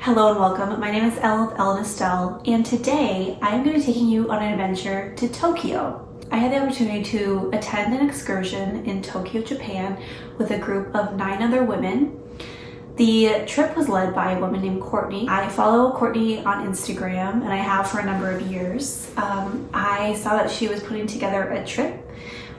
Hello and welcome. My name is Ellen Estelle, and today I am going to be taking you on an adventure to Tokyo. I had the opportunity to attend an excursion in Tokyo, Japan with a group of 9 other women. The trip was led by a woman named Courtney. I follow Courtney on Instagram and I have for a number of years. I saw that she was putting together a trip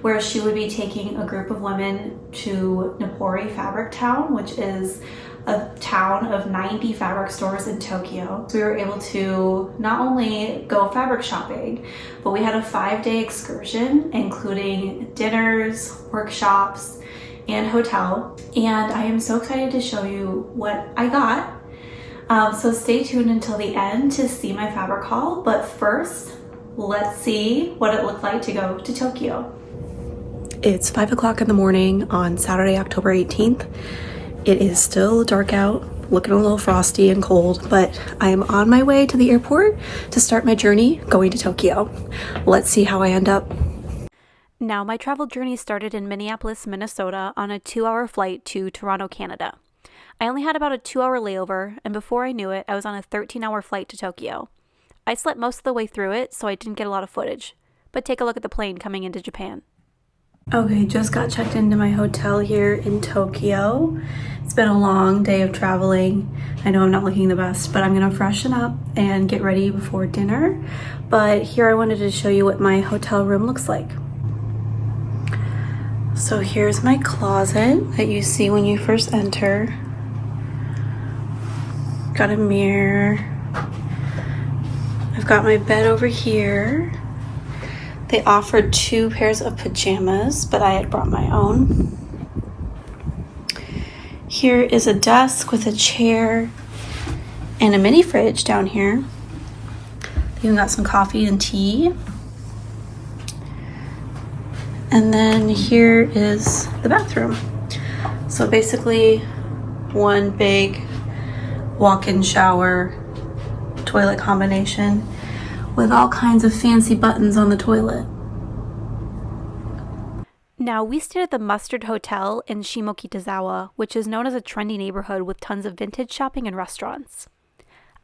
where she would be taking a group of women to Nippori Fabric Town, which is a town of 90 fabric stores in Tokyo. So we were able to not only go fabric shopping, but we had a 5-day excursion, including dinners, workshops, and hotel. And I am so excited to show you what I got. So stay tuned until the end to see my fabric haul. But first, let's see what it looked like to go to Tokyo. It's 5 o'clock in the morning on Saturday, October 18th. It is still dark out, looking a little frosty and cold, but I am on my way to the airport to start my journey going to Tokyo. Let's see how I end up. Now, my travel journey started in Minneapolis, Minnesota on a 2-hour flight to Toronto, Canada. I only had about a 2-hour layover, and before I knew it, I was on a 13-hour flight to Tokyo. I slept most of the way through it, so I didn't get a lot of footage, but take a look at the plane coming into Japan. Okay, just got checked into my hotel here in Tokyo. It's been a long day of traveling. I know I'm not looking the best, but I'm gonna freshen up and get ready before dinner. But here I wanted to show you what my hotel room looks like. So here's my closet that you see when you first enter. Got a mirror. I've got my bed over here. They offered 2 pairs of pajamas, but I had brought my own. Here is a desk with a chair and a mini fridge down here. They even got some coffee and tea. And then here is the bathroom. So basically one big walk-in shower toilet combination with all kinds of fancy buttons on the toilet. Now, we stayed at the Mustard Hotel in Shimokitazawa, which is known as a trendy neighborhood with tons of vintage shopping and restaurants.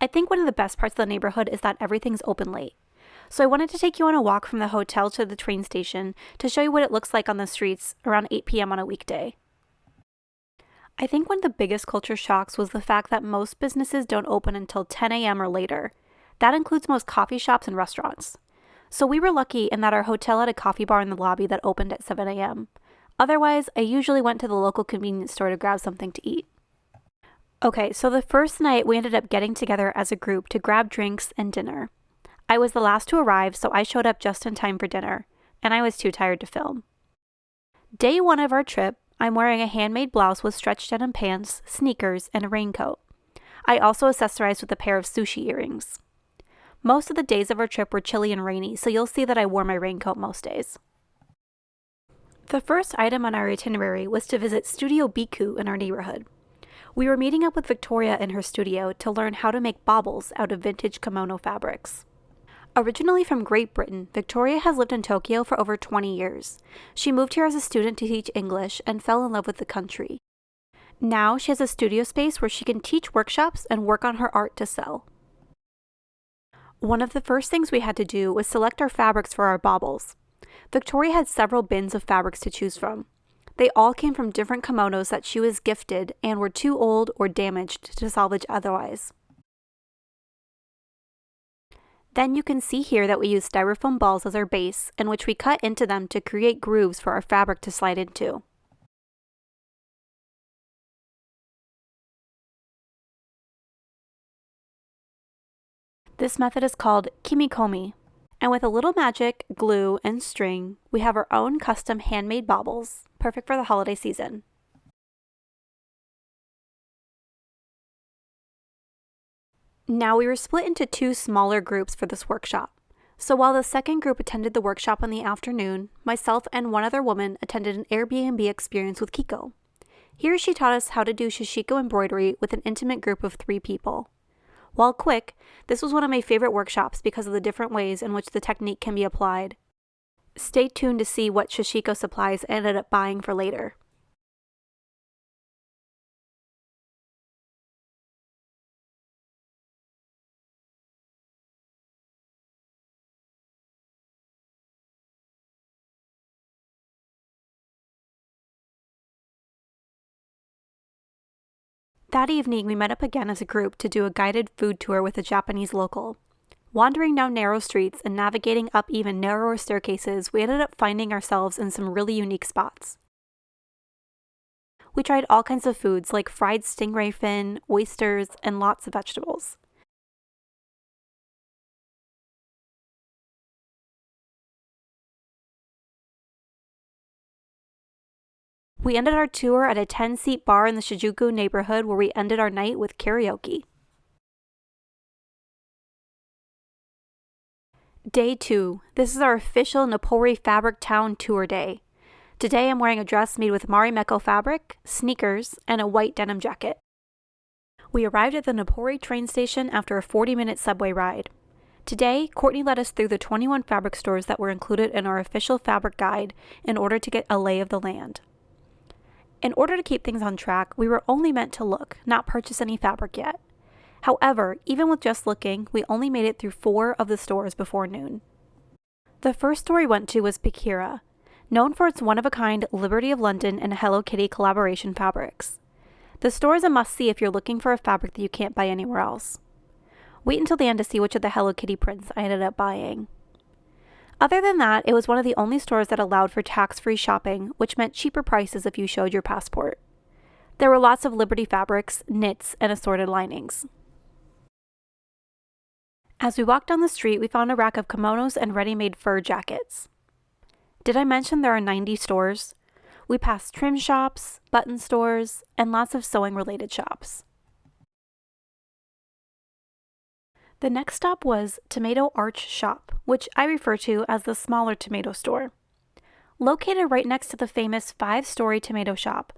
I think one of the best parts of the neighborhood is that everything's open late. So I wanted to take you on a walk from the hotel to the train station to show you what it looks like on the streets around 8 p.m. on a weekday. I think one of the biggest culture shocks was the fact that most businesses don't open until 10 a.m. or later. That includes most coffee shops and restaurants. So we were lucky in that our hotel had a coffee bar in the lobby that opened at 7 a.m. Otherwise, I usually went to the local convenience store to grab something to eat. Okay, so the first night we ended up getting together as a group to grab drinks and dinner. I was the last to arrive, so I showed up just in time for dinner, and I was too tired to film. Day 1 of our trip, I'm wearing a handmade blouse with stretched denim pants, sneakers, and a raincoat. I also accessorized with a pair of sushi earrings. Most of the days of our trip were chilly and rainy, so you'll see that I wore my raincoat most days. The first item on our itinerary was to visit Studio Biku in our neighborhood. We were meeting up with Victoria in her studio to learn how to make baubles out of vintage kimono fabrics. Originally from Great Britain, Victoria has lived in Tokyo for over 20 years. She moved here as a student to teach English and fell in love with the country. Now she has a studio space where she can teach workshops and work on her art to sell. One of the first things we had to do was select our fabrics for our baubles. Victoria had several bins of fabrics to choose from. They all came from different kimonos that she was gifted and were too old or damaged to salvage otherwise. Then you can see here that we used styrofoam balls as our base, in which we cut into them to create grooves for our fabric to slide into. This method is called kimikomi, and with a little magic, glue, and string, we have our own custom handmade baubles, perfect for the holiday season. Now we were split into 2 smaller groups for this workshop. So while the second group attended the workshop in the afternoon, myself and one other woman attended an Airbnb experience with Kiko. Here she taught us how to do shishiko embroidery with an intimate group of 3 people. While quick, this was one of my favorite workshops because of the different ways in which the technique can be applied. Stay tuned to see what shishiko supplies I ended up buying for later. That evening, we met up again as a group to do a guided food tour with a Japanese local. Wandering down narrow streets and navigating up even narrower staircases, we ended up finding ourselves in some really unique spots. We tried all kinds of foods like fried stingray fin, oysters, and lots of vegetables. We ended our tour at a 10-seat bar in the Shinjuku neighborhood where we ended our night with karaoke. Day 2. This is our official Nopori Fabric Town tour day. Today I'm wearing a dress made with Marimekko fabric, sneakers, and a white denim jacket. We arrived at the Nopori train station after a 40-minute subway ride. Today, Courtney led us through the 21 fabric stores that were included in our official fabric guide in order to get a lay of the land. In order to keep things on track, we were only meant to look, not purchase any fabric yet. However, even with just looking, we only made it through 4 of the stores before noon. The first store we went to was Pikira, known for its one-of-a-kind Liberty of London and Hello Kitty collaboration fabrics. The store is a must-see if you're looking for a fabric that you can't buy anywhere else. Wait until the end to see which of the Hello Kitty prints I ended up buying. Other than that, it was one of the only stores that allowed for tax-free shopping, which meant cheaper prices if you showed your passport. There were lots of Liberty fabrics, knits, and assorted linings. As we walked down the street, we found a rack of kimonos and ready-made fur jackets. Did I mention there are 90 stores? We passed trim shops, button stores, and lots of sewing-related shops. The next stop was Tomato Arch Shop, which I refer to as the smaller tomato store. Located right next to the famous 5-story tomato shop,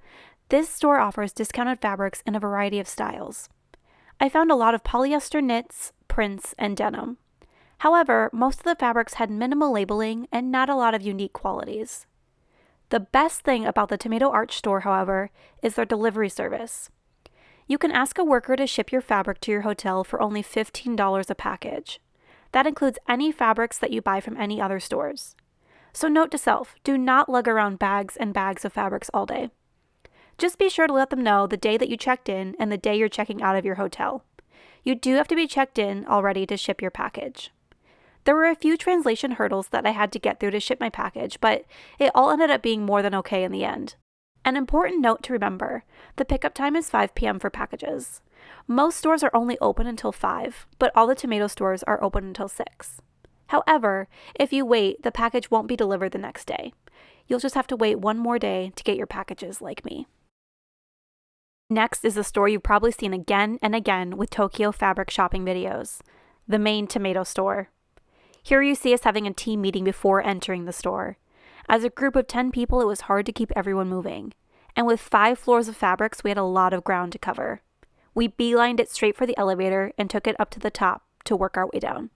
this store offers discounted fabrics in a variety of styles. I found a lot of polyester knits, prints, and denim. However, most of the fabrics had minimal labeling and not a lot of unique qualities. The best thing about the Tomato Arch store, however, is their delivery service. You can ask a worker to ship your fabric to your hotel for only $15 a package. That includes any fabrics that you buy from any other stores. So note to self, do not lug around bags and bags of fabrics all day. Just be sure to let them know the day that you checked in and the day you're checking out of your hotel. You do have to be checked in already to ship your package. There were a few translation hurdles that I had to get through to ship my package, but it all ended up being more than okay in the end. An important note to remember, the pickup time is 5 p.m. for packages. Most stores are only open until 5, but all the tomato stores are open until 6. However, if you wait, the package won't be delivered the next day. You'll just have to wait one more day to get your packages like me. Next is a store you've probably seen again and again with Tokyo fabric shopping videos, the main tomato store. Here you see us having a team meeting before entering the store. As a group of 10 people, it was hard to keep everyone moving. And with 5 floors of fabrics, we had a lot of ground to cover. We beelined it straight for the elevator and took it up to the top to work our way down.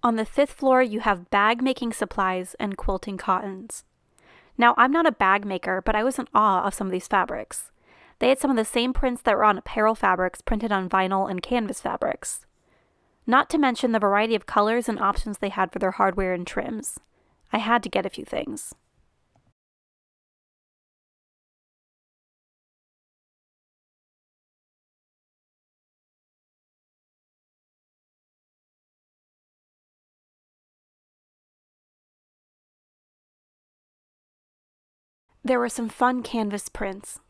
On the 5th floor, you have bag making supplies and quilting cottons. Now, I'm not a bag maker, but I was in awe of some of these fabrics. They had some of the same prints that were on apparel fabrics printed on vinyl and canvas fabrics. Not to mention the variety of colors and options they had for their hardware and trims. I had to get a few things. There were some fun canvas prints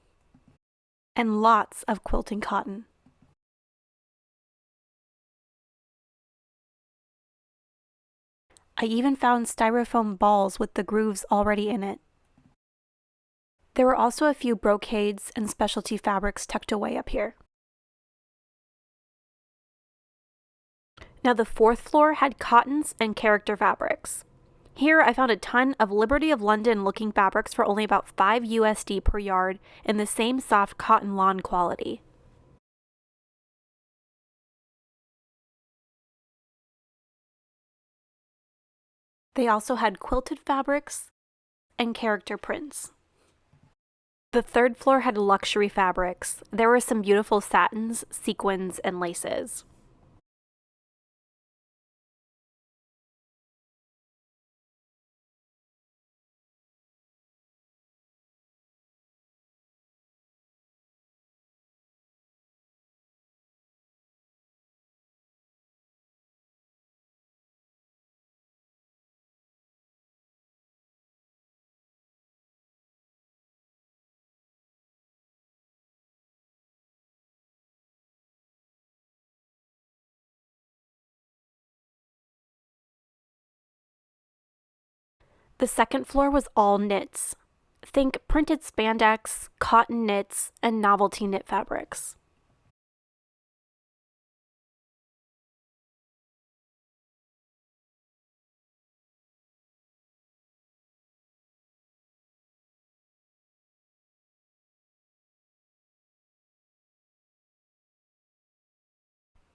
and lots of quilting cotton. I even found styrofoam balls with the grooves already in it. There were also a few brocades and specialty fabrics tucked away up here. Now the 4th floor had cottons and character fabrics. Here I found a ton of Liberty of London looking fabrics for only about $5 USD per yard in the same soft cotton lawn quality. They also had quilted fabrics and character prints. The 3rd floor had luxury fabrics. There were some beautiful satins, sequins, and laces. The second floor was all knits. Think printed spandex, cotton knits, and novelty knit fabrics.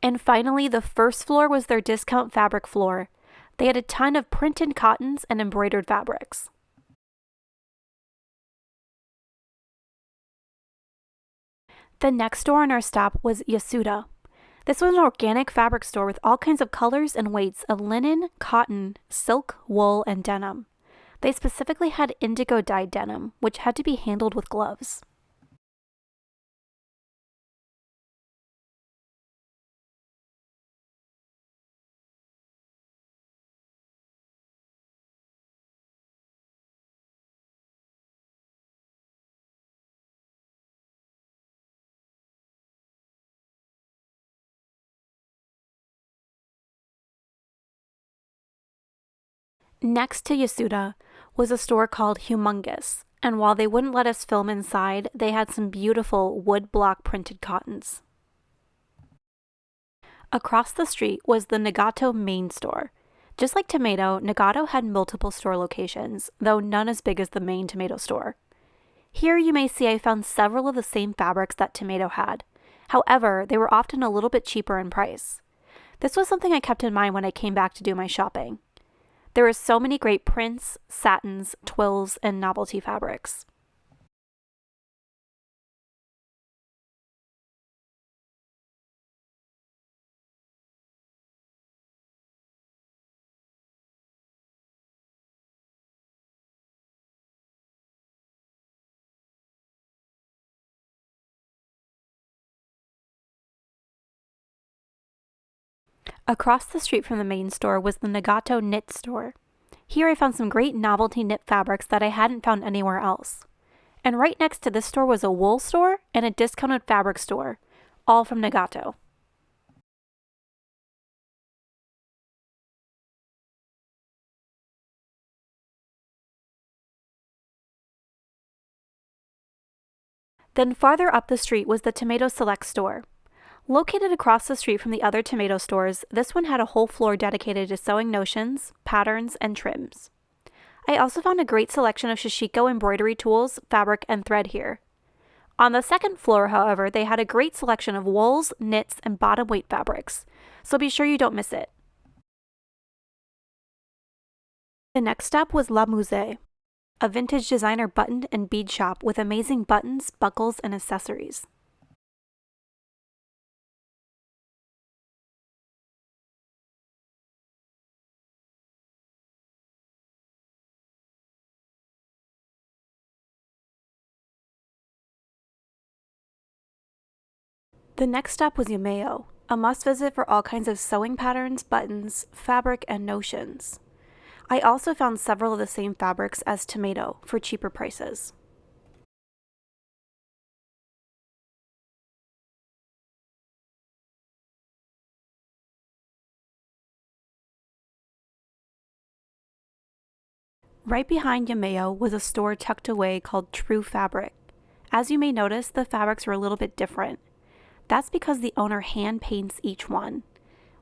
And finally, the first floor was their discount fabric floor. They had a ton of printed cottons and embroidered fabrics. The next store on our stop was Yasuda. This was an organic fabric store with all kinds of colors and weights of linen, cotton, silk, wool, and denim. They specifically had indigo dyed denim, which had to be handled with gloves. Next to Yasuda was a store called Humongous, and while they wouldn't let us film inside, they had some beautiful wood block printed cottons. Across the street was the Nagato main store. Just like Tomato, Nagato had multiple store locations, though none as big as the main Tomato store. Here you may see I found several of the same fabrics that Tomato had. However, they were often a little bit cheaper in price. This was something I kept in mind when I came back to do my shopping. There were so many great prints, satins, twills, and novelty fabrics. Across the street from the main store was the Nagato knit store. Here I found some great novelty knit fabrics that I hadn't found anywhere else. And right next to this store was a wool store and a discounted fabric store, all from Nagato. Then farther up the street was the Tomato Select store. Located across the street from the other tomato stores, this one had a whole floor dedicated to sewing notions, patterns, and trims. I also found a great selection of shishiko embroidery tools, fabric, and thread here. On the second floor, however, they had a great selection of wools, knits, and bottom weight fabrics, so be sure you don't miss it. The next stop was La Musée, a vintage designer button and bead shop with amazing buttons, buckles, and accessories. The next stop was Yumeo, a must visit for all kinds of sewing patterns, buttons, fabric, and notions. I also found several of the same fabrics as Tomato for cheaper prices. Right behind Yumeo was a store tucked away called True Fabric. As you may notice, the fabrics were a little bit different. That's because the owner hand paints each one.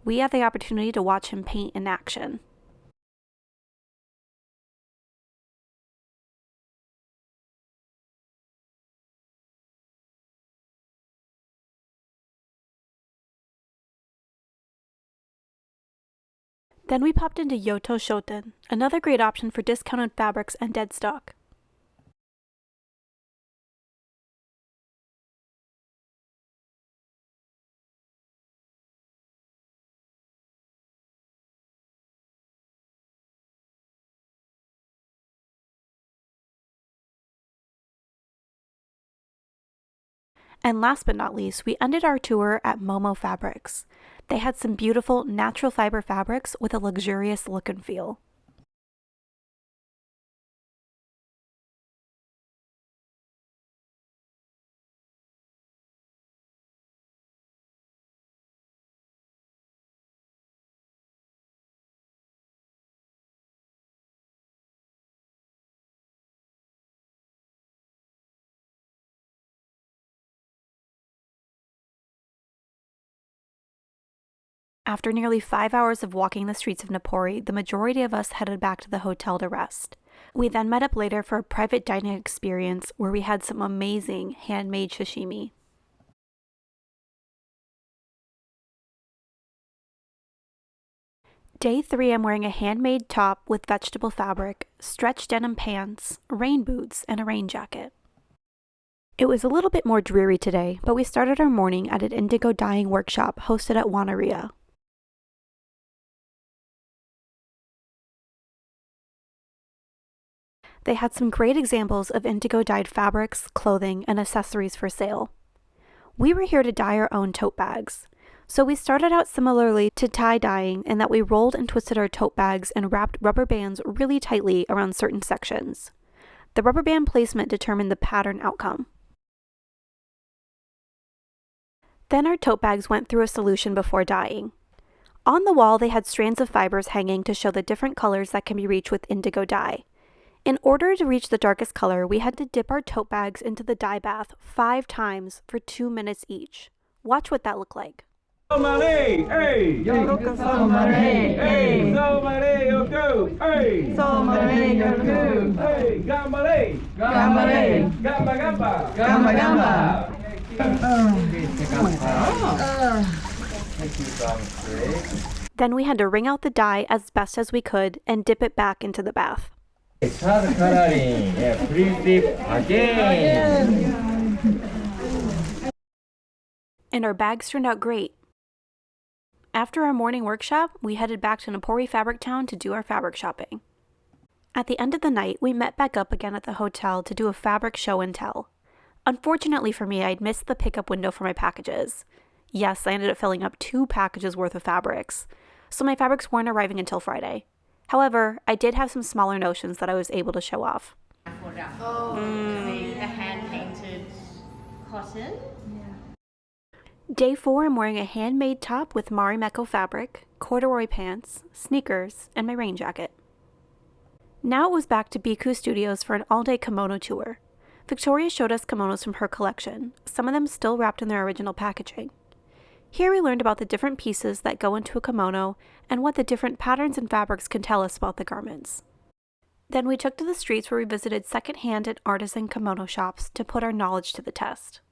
We had the opportunity to watch him paint in action. Then we popped into Yoto Shoten, another great option for discounted fabrics and dead stock. And last but not least, we ended our tour at Momo Fabrics. They had some beautiful natural fiber fabrics with a luxurious look and feel. After nearly 5 hours of walking the streets of Napoli, the majority of us headed back to the hotel to rest. We then met up later for a private dining experience where we had some amazing handmade sashimi. Day 3, I'm wearing a handmade top with vegetable fabric, stretch denim pants, rain boots, and a rain jacket. It was a little bit more dreary today, but we started our morning at an indigo dyeing workshop hosted at Wanaria. They had some great examples of indigo dyed fabrics, clothing, and accessories for sale. We were here to dye our own tote bags. So we started out similarly to tie dyeing in that we rolled and twisted our tote bags and wrapped rubber bands really tightly around certain sections. The rubber band placement determined the pattern outcome. Then our tote bags went through a solution before dyeing. On the wall, they had strands of fibers hanging to show the different colors that can be reached with indigo dye. In order to reach the darkest color, we had to dip our tote bags into the dye bath 5 times for 2 minutes each. Watch what that looked like. Somebody, hey! Somebody, hey! Somebody, go! Hey! Somebody, go! Hey! Gambale! Gambale! Gamba gamba! Gamba gamba! Then we had to wring out the dye as best as we could and dip it back into the bath. Start coloring. Yeah, please dip again. And our bags turned out great. After our morning workshop, we headed back to Napoli Fabric Town to do our fabric shopping. At the end of the night, we met back up again at the hotel to do a fabric show and tell. Unfortunately for me, I'd missed the pickup window for my packages. Yes, I ended up filling up 2 packages worth of fabrics, so my fabrics weren't arriving until Friday. However, I did have some smaller notions that I was able to show off. The hand-painted cotton. Day 4, I'm wearing a handmade top with Marimekko fabric, corduroy pants, sneakers, and my rain jacket. Now it was back to Biku Studios for an all-day kimono tour. Victoria showed us kimonos from her collection, some of them still wrapped in their original packaging. Here we learned about the different pieces that go into a kimono and what the different patterns and fabrics can tell us about the garments. Then we took to the streets where we visited second-hand and artisan kimono shops to put our knowledge to the test.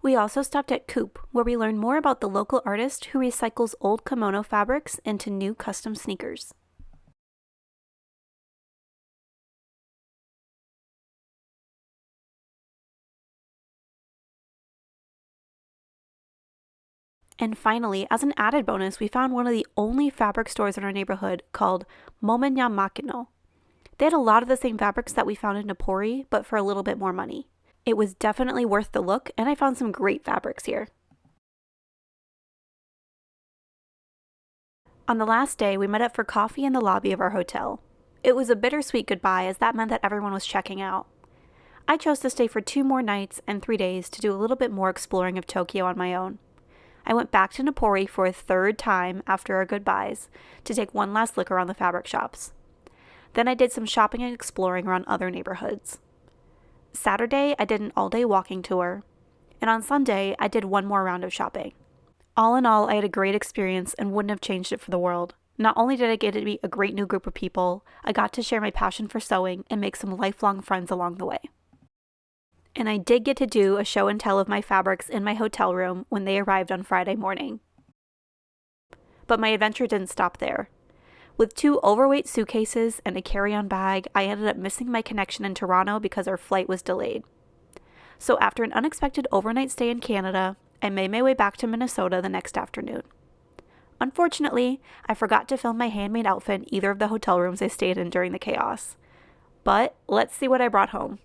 We also stopped at Coop, where we learned more about the local artist who recycles old kimono fabrics into new custom sneakers. And finally, as an added bonus, we found one of the only fabric stores in our neighborhood called Momenya Makino. They had a lot of the same fabrics that we found in Napoli, but for a little bit more money. It was definitely worth the look, and I found some great fabrics here. On the last day, we met up for coffee in the lobby of our hotel. It was a bittersweet goodbye, as that meant that everyone was checking out. I chose to stay for 2 more nights and 3 days to do a little bit more exploring of Tokyo on my own. I went back to Napoli for a 3rd time after our goodbyes to take one last look around the fabric shops. Then I did some shopping and exploring around other neighborhoods. Saturday, I did an all-day walking tour, and on Sunday, I did 1 more round of shopping. All in all, I had a great experience and wouldn't have changed it for the world. Not only did I get to meet a great new group of people, I got to share my passion for sewing and make some lifelong friends along the way. And I did get to do a show and tell of my fabrics in my hotel room when they arrived on Friday morning. But my adventure didn't stop there. With 2 overweight suitcases and a carry-on bag, I ended up missing my connection in Toronto because our flight was delayed. So after an unexpected overnight stay in Canada, I made my way back to Minnesota the next afternoon. Unfortunately, I forgot to film my handmade outfit in either of the hotel rooms I stayed in during the chaos. But let's see what I brought home.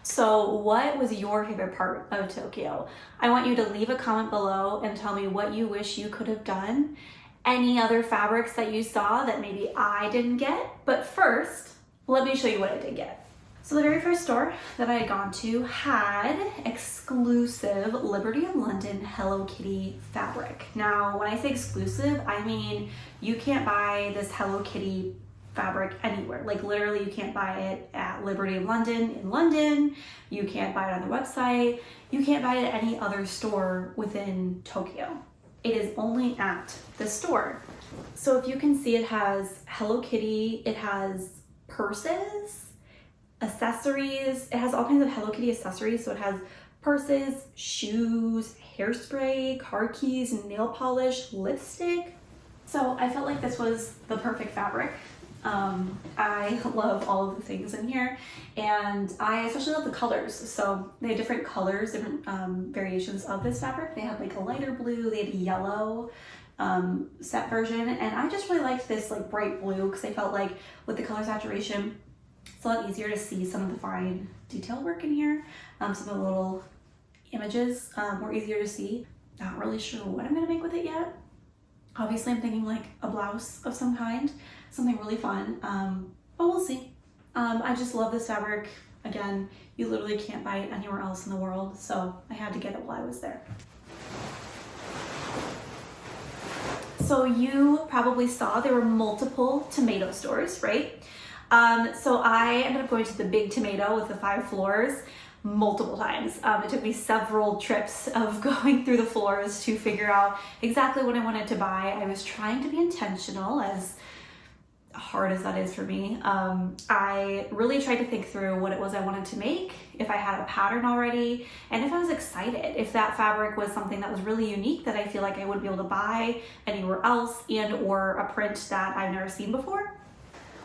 So what was your favorite part of Tokyo? I want you to leave a comment below and tell me what you wish you could have done any other fabrics that you saw that maybe I didn't get. But first, let me show you what I did get. So the very first store that I had gone to had exclusive Liberty of London Hello Kitty fabric. Now, when I say exclusive, I mean you can't buy this Hello Kitty fabric anywhere. Like literally you can't buy it at Liberty of London in London. You can't buy it on their website. You can't buy it at any other store within Tokyo. It is only at this store. So if you can see, it has Hello Kitty, it has purses, accessories, it has all kinds of Hello Kitty accessories. So it has purses, shoes, hairspray, car keys, nail polish, lipstick. So I felt like this was the perfect fabric. I love all of the things in here, and I especially love the colors. So they had different colors, different variations of this fabric. They had like a lighter blue, they had a yellow set version, and I just really liked this like bright blue because I felt like with the color saturation it's a lot easier to see some of the fine detail work in here. Some of the little images were easier to see. Not really sure what I'm gonna make with it yet. Obviously I'm thinking like a blouse of some kind, something really fun, but we'll see. I just love this fabric. Again, you literally can't buy it anywhere else in the world, so I had to get it while I was there. So you probably saw there were multiple tomato stores, right? So I ended up going to the Big Tomato with the 5 floors multiple times. It took me several trips of going through the floors to figure out exactly what I wanted to buy. I was trying to be intentional, as hard as that is for me. I really tried to think through what it was I wanted to make, if I had a pattern already, and if I was excited, if that fabric was something that was really unique that I feel like I wouldn't be able to buy anywhere else, and or a print that I've never seen before.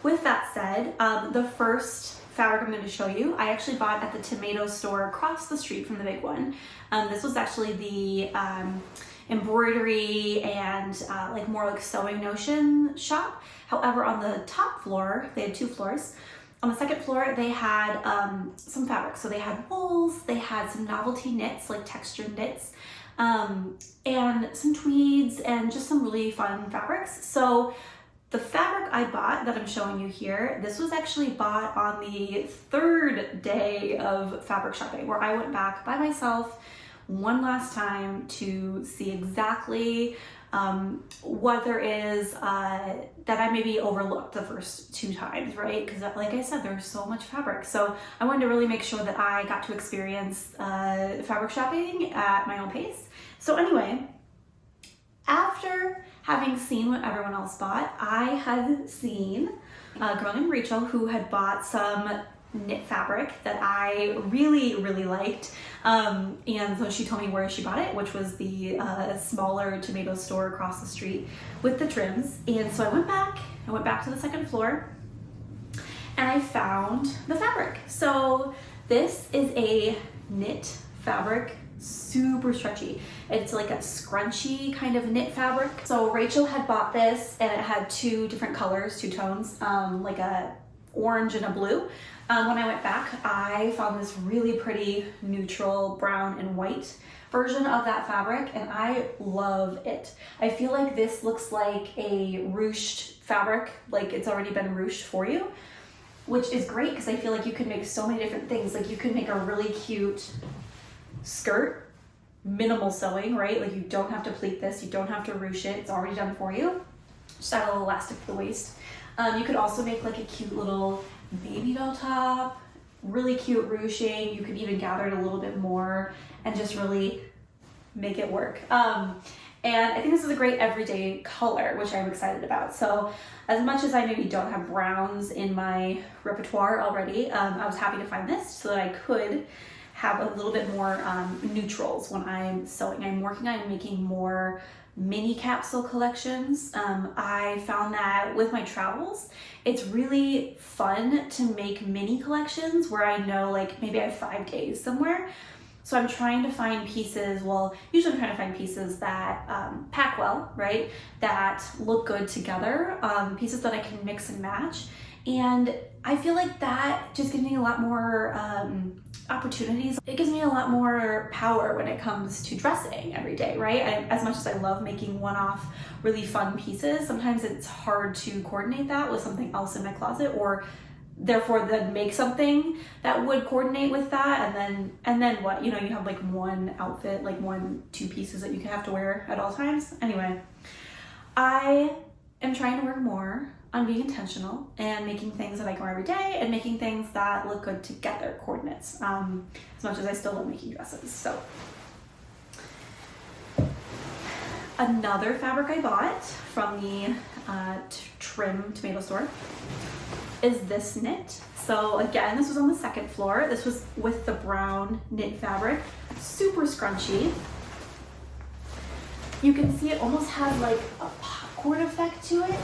With that said, the first fabric I'm going to show you, I actually bought at the tomato store across the street from the big one. This was actually the embroidery and like more like sewing notion shop. However, on the top floor, they had 2 floors. On the second floor, they had some fabric. So they had wools, they had some novelty knits, like textured knits, and some tweeds and just some really fun fabrics. So the fabric I bought that I'm showing you here, this was actually bought on the 3rd day of fabric shopping, where I went back by myself one last time to see exactly what there is that I maybe overlooked the first 2 times, right? Because like I said, there's so much fabric. So I wanted to really make sure that I got to experience fabric shopping at my own pace. So anyway, after having seen what everyone else bought, I had seen a girl named Rachel who had bought some knit fabric that I really, really liked. And so she told me where she bought it, which was the smaller tomato store across the street with the trims. And so I went back to the 2nd floor, and I found the fabric. So this is a knit fabric, super stretchy. It's like a scrunchy kind of knit fabric. So Rachel had bought this, and it had 2 different colors, 2 tones, like a orange and a blue. When I went back, I found this really pretty neutral brown and white version of that fabric, and I love it. I feel like this looks like a ruched fabric, like it's already been ruched for you, which is great because I feel like you can make so many different things. Like you can make a really cute skirt, minimal sewing, right? Like you don't have to pleat this, you don't have to ruche it, it's already done for you. Just add a little elastic to the waist. You could also make like a cute little baby doll top, really cute ruching. You could even gather it a little bit more and just really make it work. And I think this is a great everyday color, which I'm excited about. So as much as I maybe don't have browns in my repertoire already, I was happy to find this so that I could have a little bit more neutrals when I'm sewing. I'm working on making more mini capsule collections. I found that with my travels, it's really fun to make mini collections where I know like maybe I have 5 days somewhere. So I'm trying to find pieces, usually I'm trying to find pieces that pack well, right? That look good together, pieces that I can mix and match. And I feel like that just gives me a lot more opportunities. It gives me a lot more power when it comes to dressing every day, right? As much as I love making one-off really fun pieces, sometimes it's hard to coordinate that with something else in my closet, or therefore then make something that would coordinate with that, and then what? You know, you have like one outfit, like two pieces that you have to wear at all times. Anyway, I am trying to work more on being intentional and making things that I can wear every day and making things that look good together, coordinates, as much as I still love making dresses. So another fabric I bought from the Trim tomato store is this knit. So again, this was on the second floor. This was with the brown knit fabric, super scrunchy. You can see it almost has like a popcorn effect to it.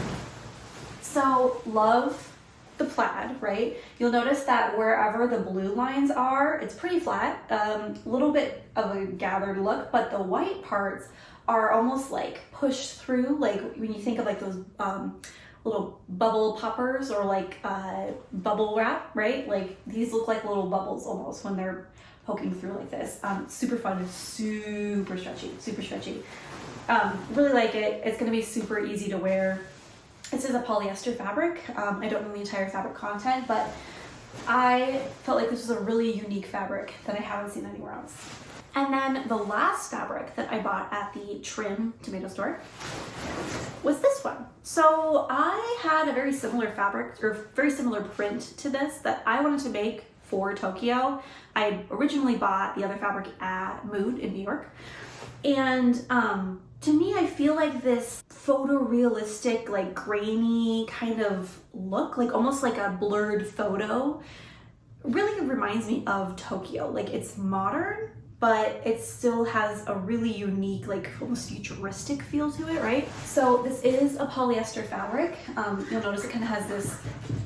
So love the plaid, right? You'll notice that wherever the blue lines are, it's pretty flat, a little bit of a gathered look, but the white parts are almost like pushed through, like when you think of like those little bubble poppers or like bubble wrap, right? Like these look like little bubbles almost when they're poking through like this. Super fun and super stretchy, super stretchy. Really like it. It's gonna be super easy to wear. This is a polyester fabric. I don't know the entire fabric content, but I felt like this was a really unique fabric that I haven't seen anywhere else. And then the last fabric that I bought at the Trim tomato store was this one. So I had a very similar fabric, or very similar print to this, that I wanted to make for Tokyo. I originally bought the other fabric at Mood in New York. And to me, I feel like this photorealistic, like grainy kind of look, like almost like a blurred photo, really reminds me of Tokyo. Like it's modern, but it still has a really unique, like almost futuristic feel to it, right? So this is a polyester fabric. You'll notice it kind of has this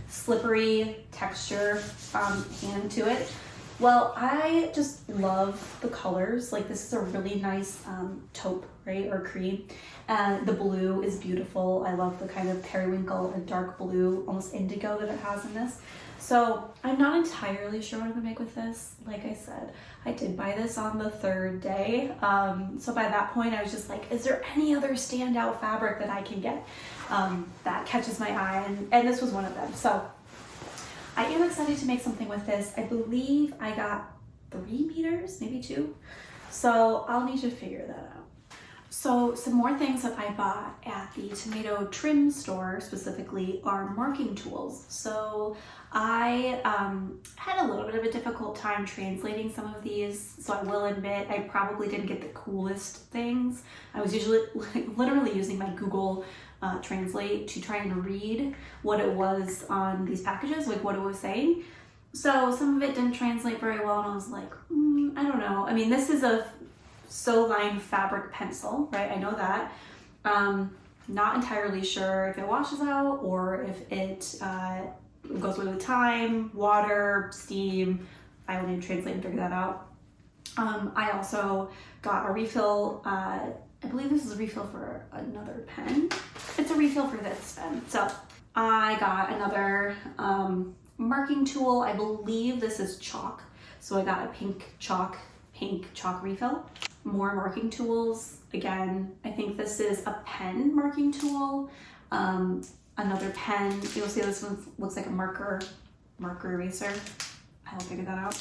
slippery texture hand to it. Well, I just love the colors. Like this is a really nice taupe, right, or cream. The blue is beautiful. I love the kind of periwinkle and dark blue, almost indigo that it has in this. So I'm not entirely sure what I'm gonna make with this. Like I said, I did buy this on the third day. So by that point I was just like, is there any other standout fabric that I can get that catches my eye? And this was one of them. So I am excited to make something with this. I believe I got 3 meters, maybe 2. So I'll need to figure that out. So some more things that I bought at the tomato trim store specifically are marking tools. So I had a little bit of a difficult time translating some of these. So I will admit I probably didn't get the coolest things. I was usually literally using my Google Translate to try and read what it was on these packages, like what it was saying. So some of it didn't translate very well, and I was like, I don't know. I mean, this is a Sewline fabric pencil, right? I know that. Not entirely sure if it washes out or if it goes away with time, water, steam. I will need to translate and figure that out. I also got a refill. I believe this is a refill for another pen. It's a refill for this pen. So I got another marking tool. I believe this is chalk. So I got a pink chalk refill. More marking tools. Again, I think this is a pen marking tool. Another pen. You'll see this one looks like a marker eraser. I'll figure that out.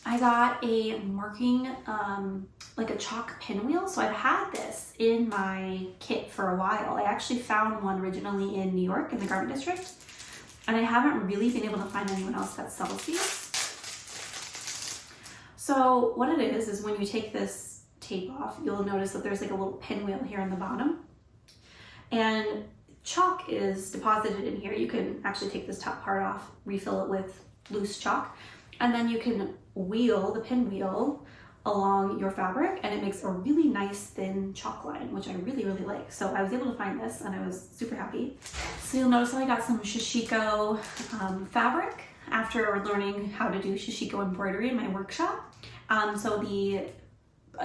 I got a marking, like a chalk pinwheel. So I've had this in my kit for a while. I actually found one originally in New York in the Garment District, and I haven't really been able to find anyone else that sells these. So what it is when you take this tape off, you'll notice that there's like a little pinwheel here on the bottom, and chalk is deposited in here. You can actually take this top part off, refill it with loose chalk, and then you can wheel the pinwheel along your fabric, and it makes a really nice thin chalk line, which I really, really like. So I was able to find this and I was super happy. So you'll notice that I got some Sewcial fabric after learning how to do Sewcial embroidery in my workshop. So the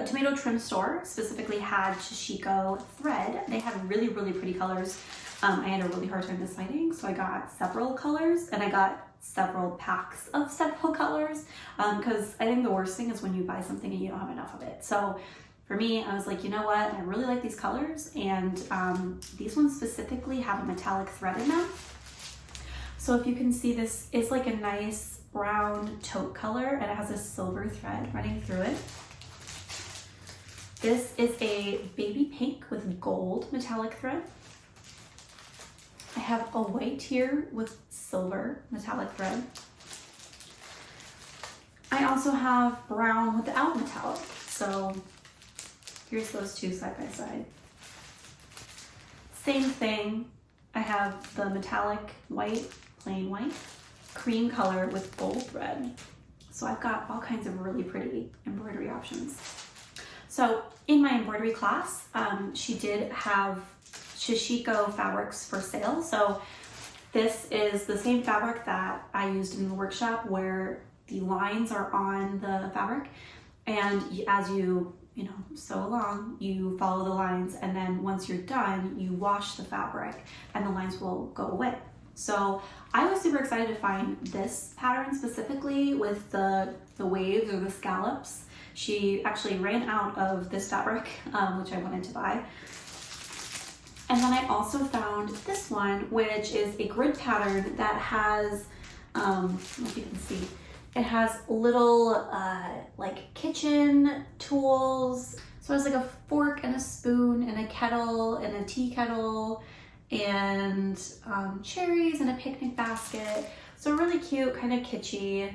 tomato trim store specifically had Sewcial thread. They had really, really pretty colors. I had a really hard time deciding, so I got several colors, and I got several packs of several colors because I think the worst thing is when you buy something and you don't have enough of it. So for me, I was like, you know what? I really like these colors, and these ones specifically have a metallic thread in them. So if you can see, this is like a nice brown taupe color, and it has a silver thread running through it. This is a baby pink with gold metallic thread. I have a white here with silver metallic thread. I also have brown without metallic. So here's those two side by side. Same thing. I have the metallic white, plain white, cream color with gold thread. So I've got all kinds of really pretty embroidery options. So in my embroidery class, she did have Sewcial fabrics for sale. So this is the same fabric that I used in the workshop, where the lines are on the fabric, and as you sew along, you follow the lines, and then once you're done, you wash the fabric and the lines will go away. So I was super excited to find this pattern specifically with the waves or the scallops. She actually ran out of this fabric, which I wanted to buy. And then I also found this one, which is a grid pattern that has, I don't know if you can see, it has little like kitchen tools. So it's like a fork and a spoon and a kettle and a tea kettle and cherries and a picnic basket. So really cute, kind of kitschy.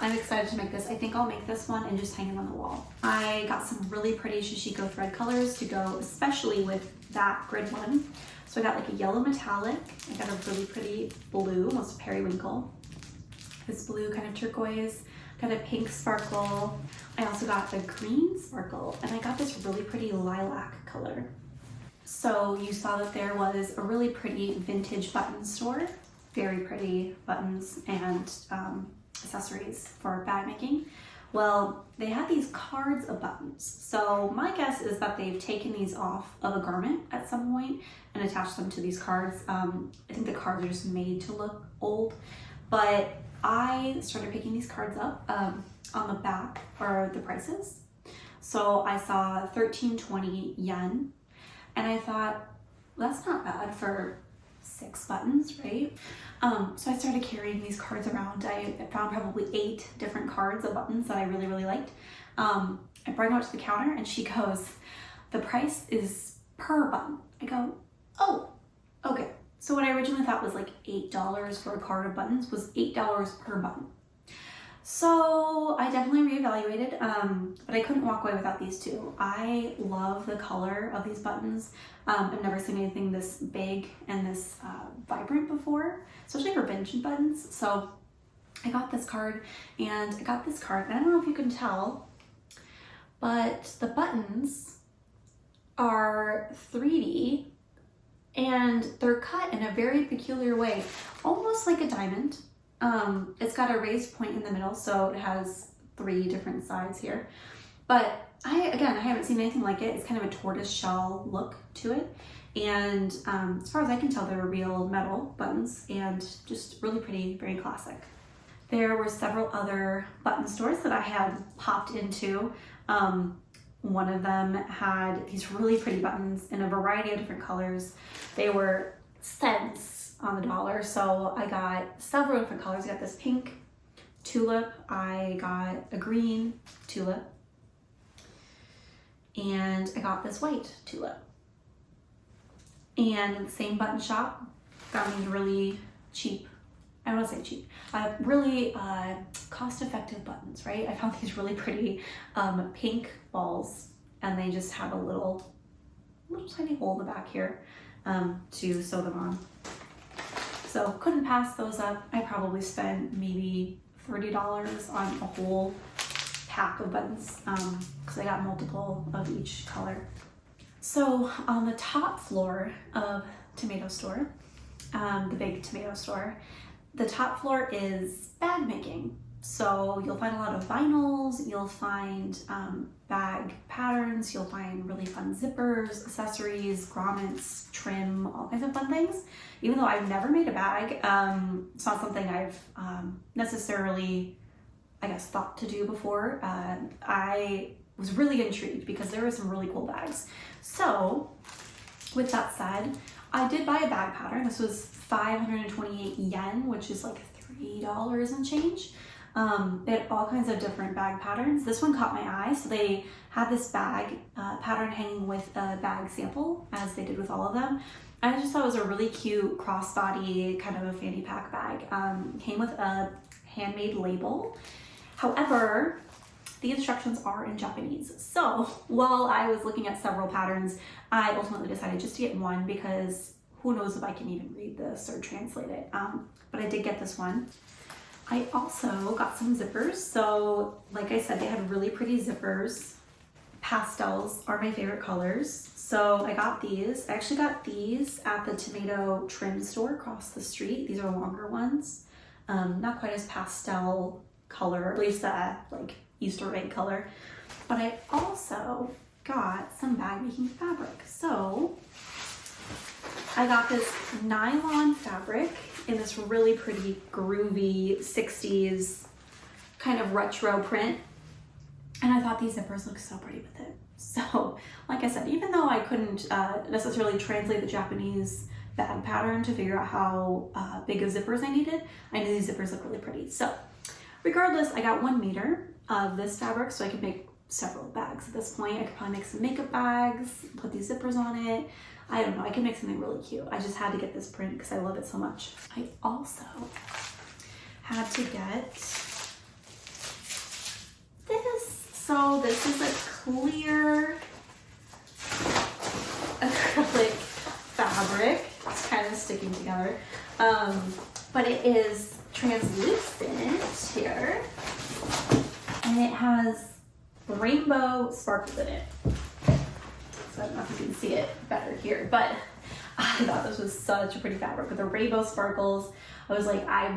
I'm excited to make this. I think I'll make this one and just hang it on the wall. I got some really pretty Sewcial thread colors to go, especially with that grid one. So I got like a yellow metallic. I got a really pretty blue, almost periwinkle. This blue kind of turquoise, got a pink sparkle. I also got a green sparkle, and I got this really pretty lilac color. So you saw that there was a really pretty vintage button store, very pretty buttons and accessories for bag making. Well, they had these cards of buttons. So my guess is that they've taken these off of a garment at some point and attached them to these cards. I think the cards are just made to look old, but I started picking these cards up. On the back are the prices. So I saw 1320 yen, and I thought, well, that's not bad for 6 buttons, right? So I started carrying these cards around. I found probably 8 different cards of buttons that I really, really liked. I brought them out to the counter, and she goes, the price is per button. I go, oh, okay. So what I originally thought was like $8 for a card of buttons was $8 per button. So I definitely reevaluated, but I couldn't walk away without these two. I love the color of these buttons. I've never seen anything this big and this vibrant before, especially for vintage buttons. So I got this card, and I got this card, and I don't know if you can tell, but the buttons are 3D, and they're cut in a very peculiar way, almost like a diamond. It's got a raised point in the middle, so it has 3 different sides here. But I haven't seen anything like it. It's kind of a tortoise shell look to it. And as far as I can tell, they're real metal buttons and just really pretty, very classic. There were several other button stores that I had popped into. One of them had these really pretty buttons in a variety of different colors. They were cents on the dollar, so I got several different colors. I got this pink tulip, I got a green tulip, and I got this white tulip. And in the same button shop, found these really cheap, I don't want to say cheap, really cost-effective buttons, right? I found these really pretty pink balls, and they just have a little tiny hole in the back here to sew them on. So couldn't pass those up. I probably spent maybe $30 on a whole pack of buttons because I got multiple of each color. So on the top floor of Tomato Store, the big tomato store, the top floor is bag making. So you'll find a lot of vinyls, you'll find bag patterns, you'll find really fun zippers, accessories, grommets, trim, all kinds of fun things. Even though I've never made a bag, it's not something I've necessarily, I guess, thought to do before. I was really intrigued because there were some really cool bags. So with that said, I did buy a bag pattern. This was 528 yen, which is like $3 and change. They had all kinds of different bag patterns. This one caught my eye. So they had this bag pattern hanging with a bag sample, as they did with all of them. I just thought it was a really cute crossbody kind of a fanny pack bag. Came with a handmade label. However, the instructions are in Japanese. So while I was looking at several patterns, I ultimately decided just to get one because who knows if I can even read this or translate it. But I did get this one. I also got some zippers. So like I said, they had really pretty zippers. Pastels are my favorite colors. So I got these. I actually got these at the tomato trim store across the street. These are longer ones. Not quite as pastel color, at least that like Easter egg color. But I also got some bag making fabric. So I got this nylon fabric in this really pretty groovy 60s kind of retro print. And I thought these zippers looked so pretty with it. So like I said, even though I couldn't necessarily translate the Japanese bag pattern to figure out how big of zippers I needed, I knew these zippers looked really pretty. So regardless, I got 1 meter of this fabric so I could make several bags at this point. I could probably make some makeup bags, put these zippers on it. I don't know, I can make something really cute. I just had to get this print because I love it so much. I also had to get this. So this is a clear acrylic fabric. It's kind of sticking together. But it is translucent here. And it has rainbow sparkles in it. So I don't know if you can see it better here, but I thought this was such a pretty fabric with the rainbow sparkles. I was like, I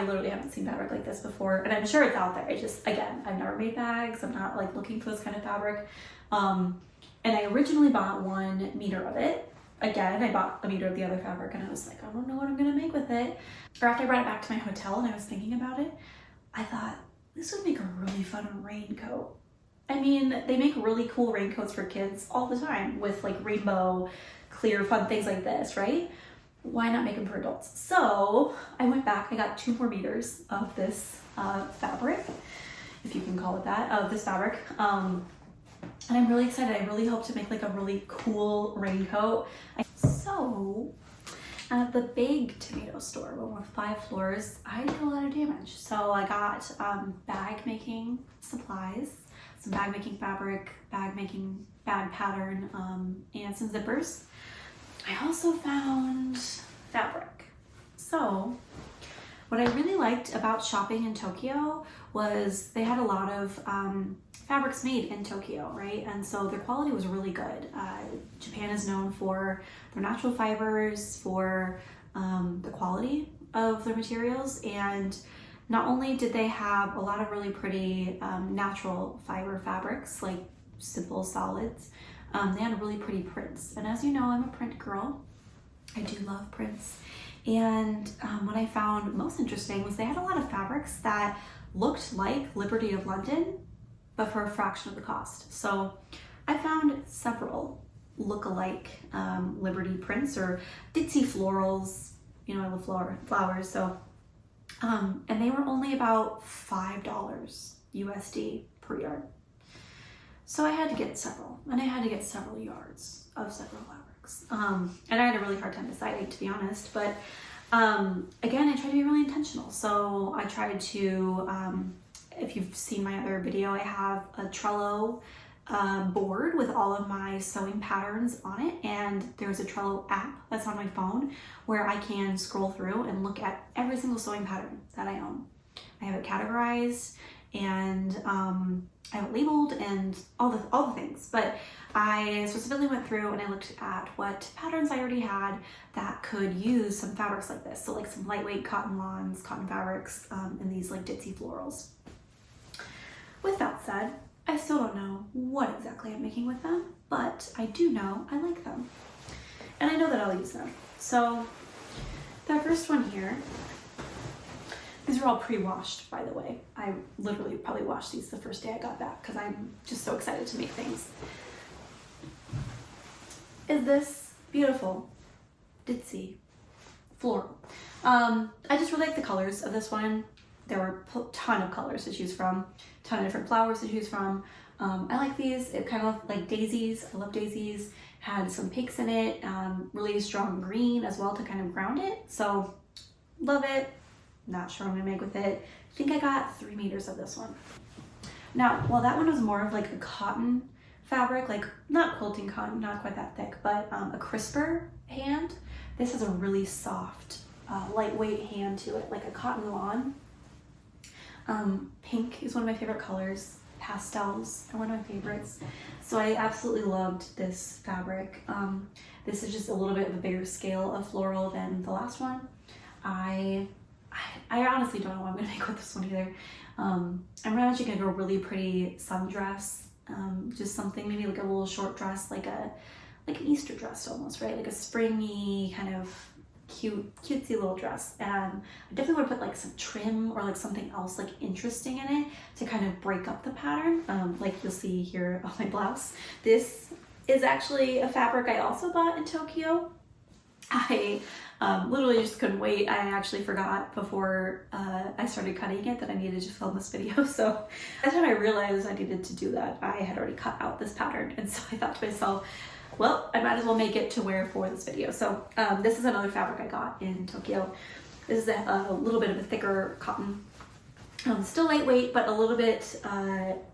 literally haven't seen fabric like this before, and I'm sure it's out there. I just, again, I've never made bags. I'm not like looking for this kind of fabric. And I originally bought 1 meter of it. Again, I bought a meter of the other fabric and I was like, I don't know what I'm gonna make with it. Or after I brought it back to my hotel and I was thinking about it, I thought this would make a really fun raincoat. I mean, they make really cool raincoats for kids all the time with like rainbow, clear, fun things like this, right? Why not make them for adults? So I went back, I got 2 more meters of this fabric, if you can call it that, of this fabric. And I'm really excited. I really hope to make like a really cool raincoat. So at the big tomato store, one with 5 floors, I did a lot of damage. So I got bag making supplies, some bag making fabric, bag pattern, and some zippers. I also found fabric. So what I really liked about shopping in Tokyo was they had a lot of fabrics made in Tokyo, right? And so their quality was really good. Japan is known for their natural fibers, for the quality of their materials, and not only did they have a lot of really pretty natural fiber fabrics, like simple solids, they had really pretty prints. And as you know, I'm a print girl. I do love prints. And what I found most interesting was they had a lot of fabrics that looked like Liberty of London, but for a fraction of the cost. So I found several look-alike Liberty prints or ditzy florals. You know, I love flowers. So, and they were only about $5 USD per yard. So I had to get several, and I had to get several yards of several fabrics. And I had a really hard time deciding, to be honest, but again, I tried to be really intentional. So I tried to, if you've seen my other video, I have a Trello board with all of my sewing patterns on it, and there's a Trello app that's on my phone where I can scroll through and look at every single sewing pattern that I own. I have it categorized, and I have it labeled and all the things. But I specifically went through and I looked at what patterns I already had that could use some fabrics like this. So like some lightweight cotton lawns, cotton fabrics, and these like ditzy florals. With that said, I still don't know what exactly I'm making with them, but I do know I like them. And I know that I'll use them. So that first one here, these are all pre-washed, by the way. I literally probably washed these the first day I got back because I'm just so excited to make things. Is this beautiful, ditzy, floral. I just really like the colors of this one. There were a ton of colors to choose from, a ton of different flowers to choose from. I like these. It kind of like daisies. I love daisies. Had some pinks in it, really strong green as well to kind of ground it. So love it. Not sure what I'm gonna make with it. I think I got 3 meters of this one. Now, while that one was more of like a cotton fabric, like not quilting cotton, not quite that thick, but a crisper hand, this has a really soft, lightweight hand to it, like a cotton lawn. Pink is one of my favorite colors. Pastels are one of my favorites. So I absolutely loved this fabric. This is just a little bit of a bigger scale of floral than the last one. I honestly don't know what I'm gonna make with this one either. I'm actually gonna go really pretty sundress. Just something maybe like a little short dress, like an Easter dress almost, right? Like a springy kind of cutesy little dress. And I definitely would put like some trim or like something else like interesting in it to kind of break up the pattern. Like you'll see here on my blouse. This is actually a fabric I also bought in Tokyo. I literally just couldn't wait. I actually forgot before I started cutting it that I needed to film this video. So by the time I realized I needed to do that, I had already cut out this pattern. And so I thought to myself, well, I might as well make it to wear for this video. So this is another fabric I got in Tokyo. This is a little bit of a thicker cotton. Still lightweight, but a little bit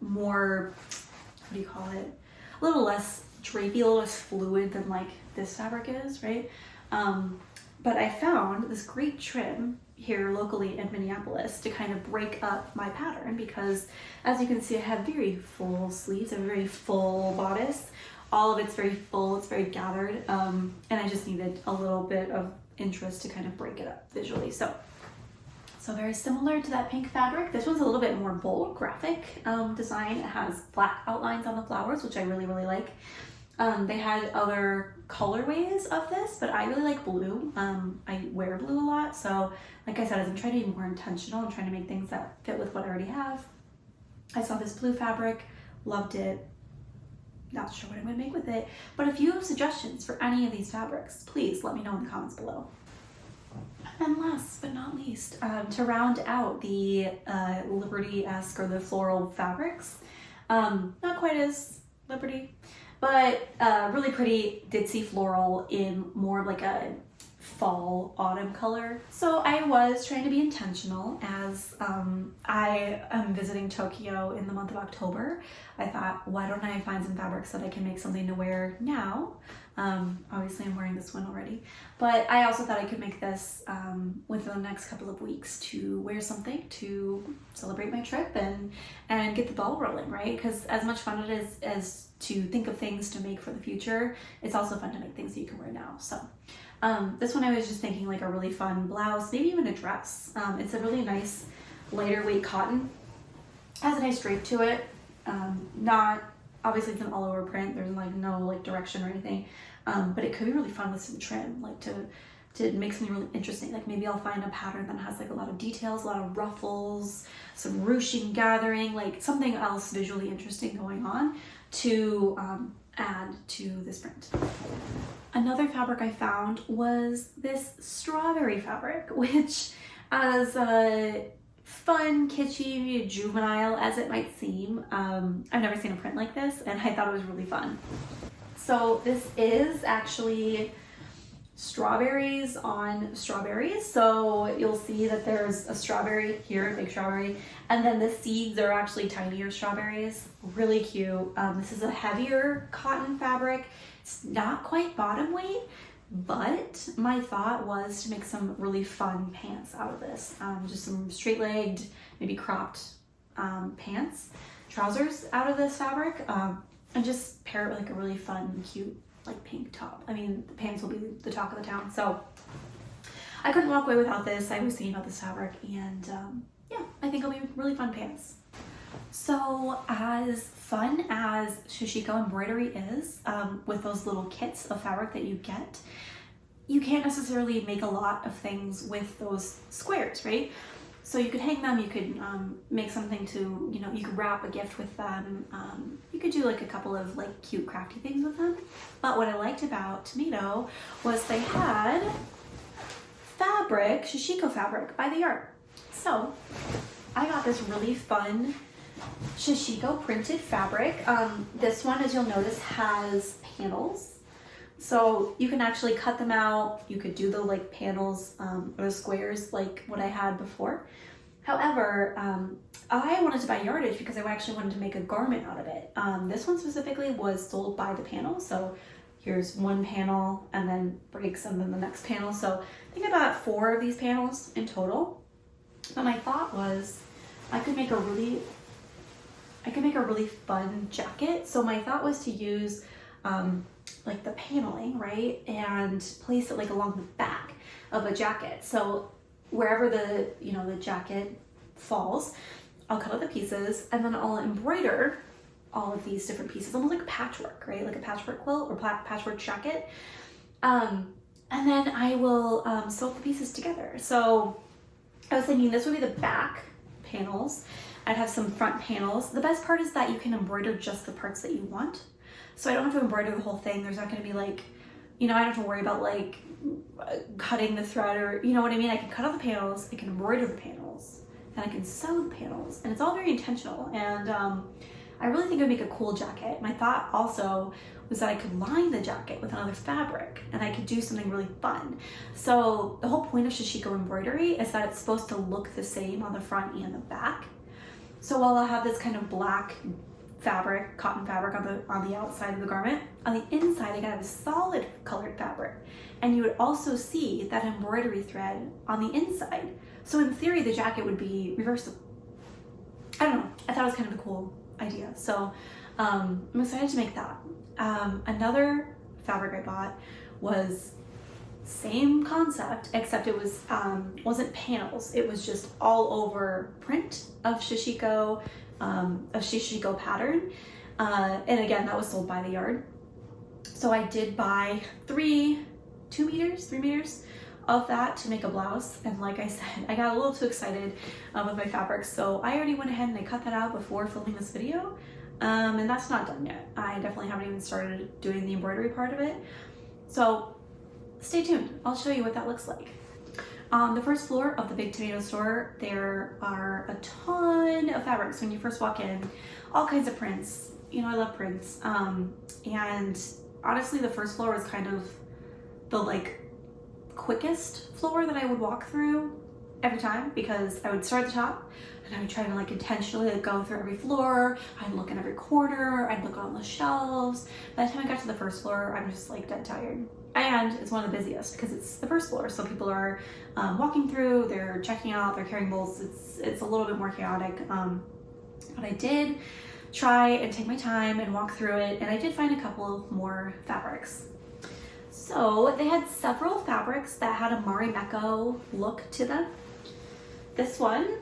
more, what do you call it? A little less drapey, a little less fluid than like this fabric is, right? But I found this great trim here locally in Minneapolis to kind of break up my pattern because as you can see, I have very full sleeves, a very full bodice. All of it's very full, it's very gathered, and I just needed a little bit of interest to kind of break it up visually. So very similar to that pink fabric. This one's a little bit more bold, graphic design. It has black outlines on the flowers, which I really, really like. They had other colorways of this, but I really like blue. I wear blue a lot, so like I said, as I'm trying to be more intentional and trying to make things that fit with what I already have, I saw this blue fabric, loved it. Not sure what I'm gonna make with it, but if you have suggestions for any of these fabrics, please let me know in the comments below. And last but not least, to round out the Liberty-esque or the floral fabrics, not quite as Liberty, but really pretty ditzy floral in more of like a fall autumn color. So I was trying to be intentional as I am visiting Tokyo in the month of October. I thought, why don't I find some fabrics that I can make something to wear now? Obviously I'm wearing this one already, but I also thought I could make this within the next couple of weeks to wear something to celebrate my trip and get the ball rolling, right? Because as much fun it is as to think of things to make for the future, it's also fun to make things that you can wear now. So this one I was just thinking like a really fun blouse, maybe even a dress. It's a really nice lighter weight cotton, has a nice drape to it. Not obviously it's an all over print, there's like no like direction or anything, but it could be really fun with some trim, like to make something really interesting. Like maybe I'll find a pattern that has like a lot of details, a lot of ruffles, some ruching gathering, like something else visually interesting going on to add to this print. Another fabric I found was this strawberry fabric, which as fun, kitschy, juvenile as it might seem, I've never seen a print like this and I thought it was really fun. So this is actually strawberries on strawberries. So you'll see that there's a strawberry here, a big strawberry, and then the seeds are actually tinier strawberries. Really cute. This is a heavier cotton fabric. It's not quite bottom weight, but my thought was to make some really fun pants out of this. Just some straight-legged, maybe cropped trousers out of this fabric, and just pair it with like a really fun, cute, like pink top. I mean, the pants will be the talk of the town. So I couldn't walk away without this. I was thinking about this fabric, and yeah, I think it'll be really fun pants. So as fun as Sewcial embroidery is, with those little kits of fabric that you get, you can't necessarily make a lot of things with those squares, right? So you could hang them, you could make something to, you know, you could wrap a gift with them. You could do like a couple of like cute crafty things with them. But what I liked about Tomato was they had fabric, Sewcial fabric by the yard. So I got this really fun Sewcial printed fabric. This one, as you'll notice, has panels. So you can actually cut them out. You could do the like panels or the squares like what I had before. However, I wanted to buy yardage because I actually wanted to make a garment out of it. This one specifically was sold by the panel. So here's one panel and then breaks and then the next panel. So I think I bought 4 of these panels in total. But my thought was I could make a really fun jacket. So my thought was to use like the paneling, right, and place it like along the back of a jacket. So wherever the jacket falls, I'll cut out the pieces and then I'll embroider all of these different pieces, almost like a patchwork, right, like a patchwork quilt or patchwork jacket. And then I will sew the pieces together. So I was thinking this would be the back panels. I'd have some front panels. The best part is that you can embroider just the parts that you want. So I don't have to embroider the whole thing. There's not going to be like, you know, I don't have to worry about like cutting the thread or, you know what I mean? I can cut out the panels, I can embroider the panels, and I can sew the panels. And it's all very intentional. And I really think it would make a cool jacket. My thought also was that I could line the jacket with another fabric and I could do something really fun. So the whole point of Sewcial embroidery is that it's supposed to look the same on the front and the back. So while I'll have this kind of black fabric, cotton fabric on the outside of the garment, on the inside I got a solid colored fabric. And you would also see that embroidery thread on the inside. So in theory, the jacket would be reversible. I don't know, I thought it was kind of a cool idea. So I'm excited to make that. Another fabric I bought was same concept, except it was wasn't panels. It was just all over print of Sewcial, Sewcial pattern. And again, that was sold by the yard. So I did buy 3 meters of that to make a blouse. And like I said, I got a little too excited with my fabrics. So I already went ahead and I cut that out before filming this video. And that's not done yet. I definitely haven't even started doing the embroidery part of it. So stay tuned. I'll show you what that looks like. On the first floor of the Big Tomato store, there are a ton of fabrics when you first walk in. All kinds of prints. You know, I love prints. And honestly, the first floor is kind of the like quickest floor that I would walk through every time, because I would start at the top and I would try to like intentionally like, go through every floor. I'd look in every corner. I'd look on the shelves. By the time I got to the first floor, I'm just like dead tired. And it's one of the busiest because it's the first floor. So people are walking through, they're checking out, they're carrying bowls. It's a little bit more chaotic. But I did try and take my time and walk through it. And I did find a couple more fabrics. So they had several fabrics that had a Marimekko look to them. This one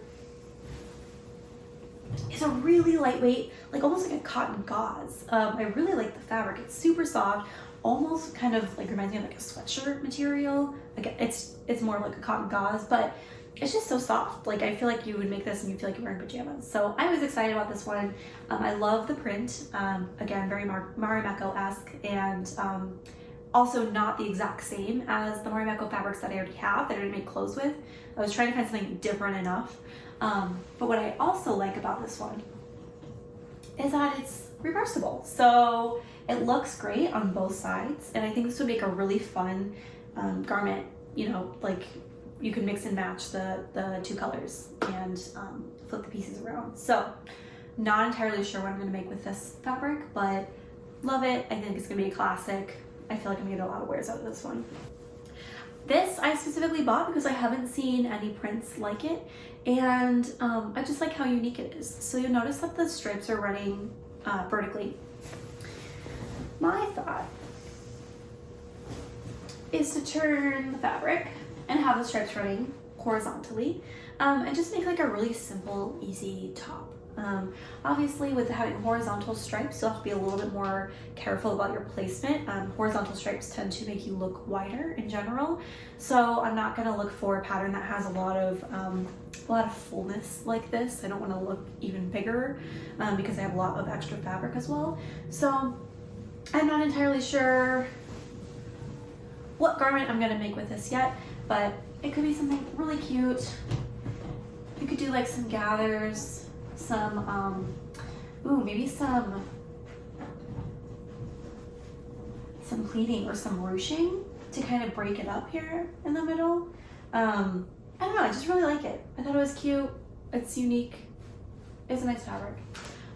is a really lightweight, like almost like a cotton gauze. I really like the fabric. It's super soft. Almost kind of like reminds me of like a sweatshirt material. Like it's more like a cotton gauze, but it's just so soft. Like I feel like you would make this and you feel like you're wearing pajamas. So I was excited about this one. I love the print. Again, very Marimekko-esque, and also not the exact same as the Marimekko fabrics that I already have that I already make clothes with. I was trying to find something different enough. But what I also like about this one is that it's reversible. So it looks great on both sides, and I think this would make a really fun garment. You know, like you can mix and match the 2 colors and flip the pieces around. So not entirely sure what I'm gonna make with this fabric, but love it. I think it's gonna be a classic. I feel like I'm gonna get a lot of wears out of this one. This I specifically bought because I haven't seen any prints like it, and I just like how unique it is. So you'll notice that the stripes are running vertically. My thought is to turn the fabric and have the stripes running horizontally, and just make like a really simple, easy top. Obviously with having horizontal stripes, you'll have to be a little bit more careful about your placement. Horizontal stripes tend to make you look wider in general, so I'm not gonna look for a pattern that has a lot of fullness like this. I don't want to look even bigger because I have a lot of extra fabric as well. So I'm not entirely sure what garment I'm gonna make with this yet, but it could be something really cute. You could do like some gathers, some maybe some pleating or some ruching to kind of break it up here in the middle. I don't know, I just really like it. I thought it was cute, it's unique, it's a nice fabric.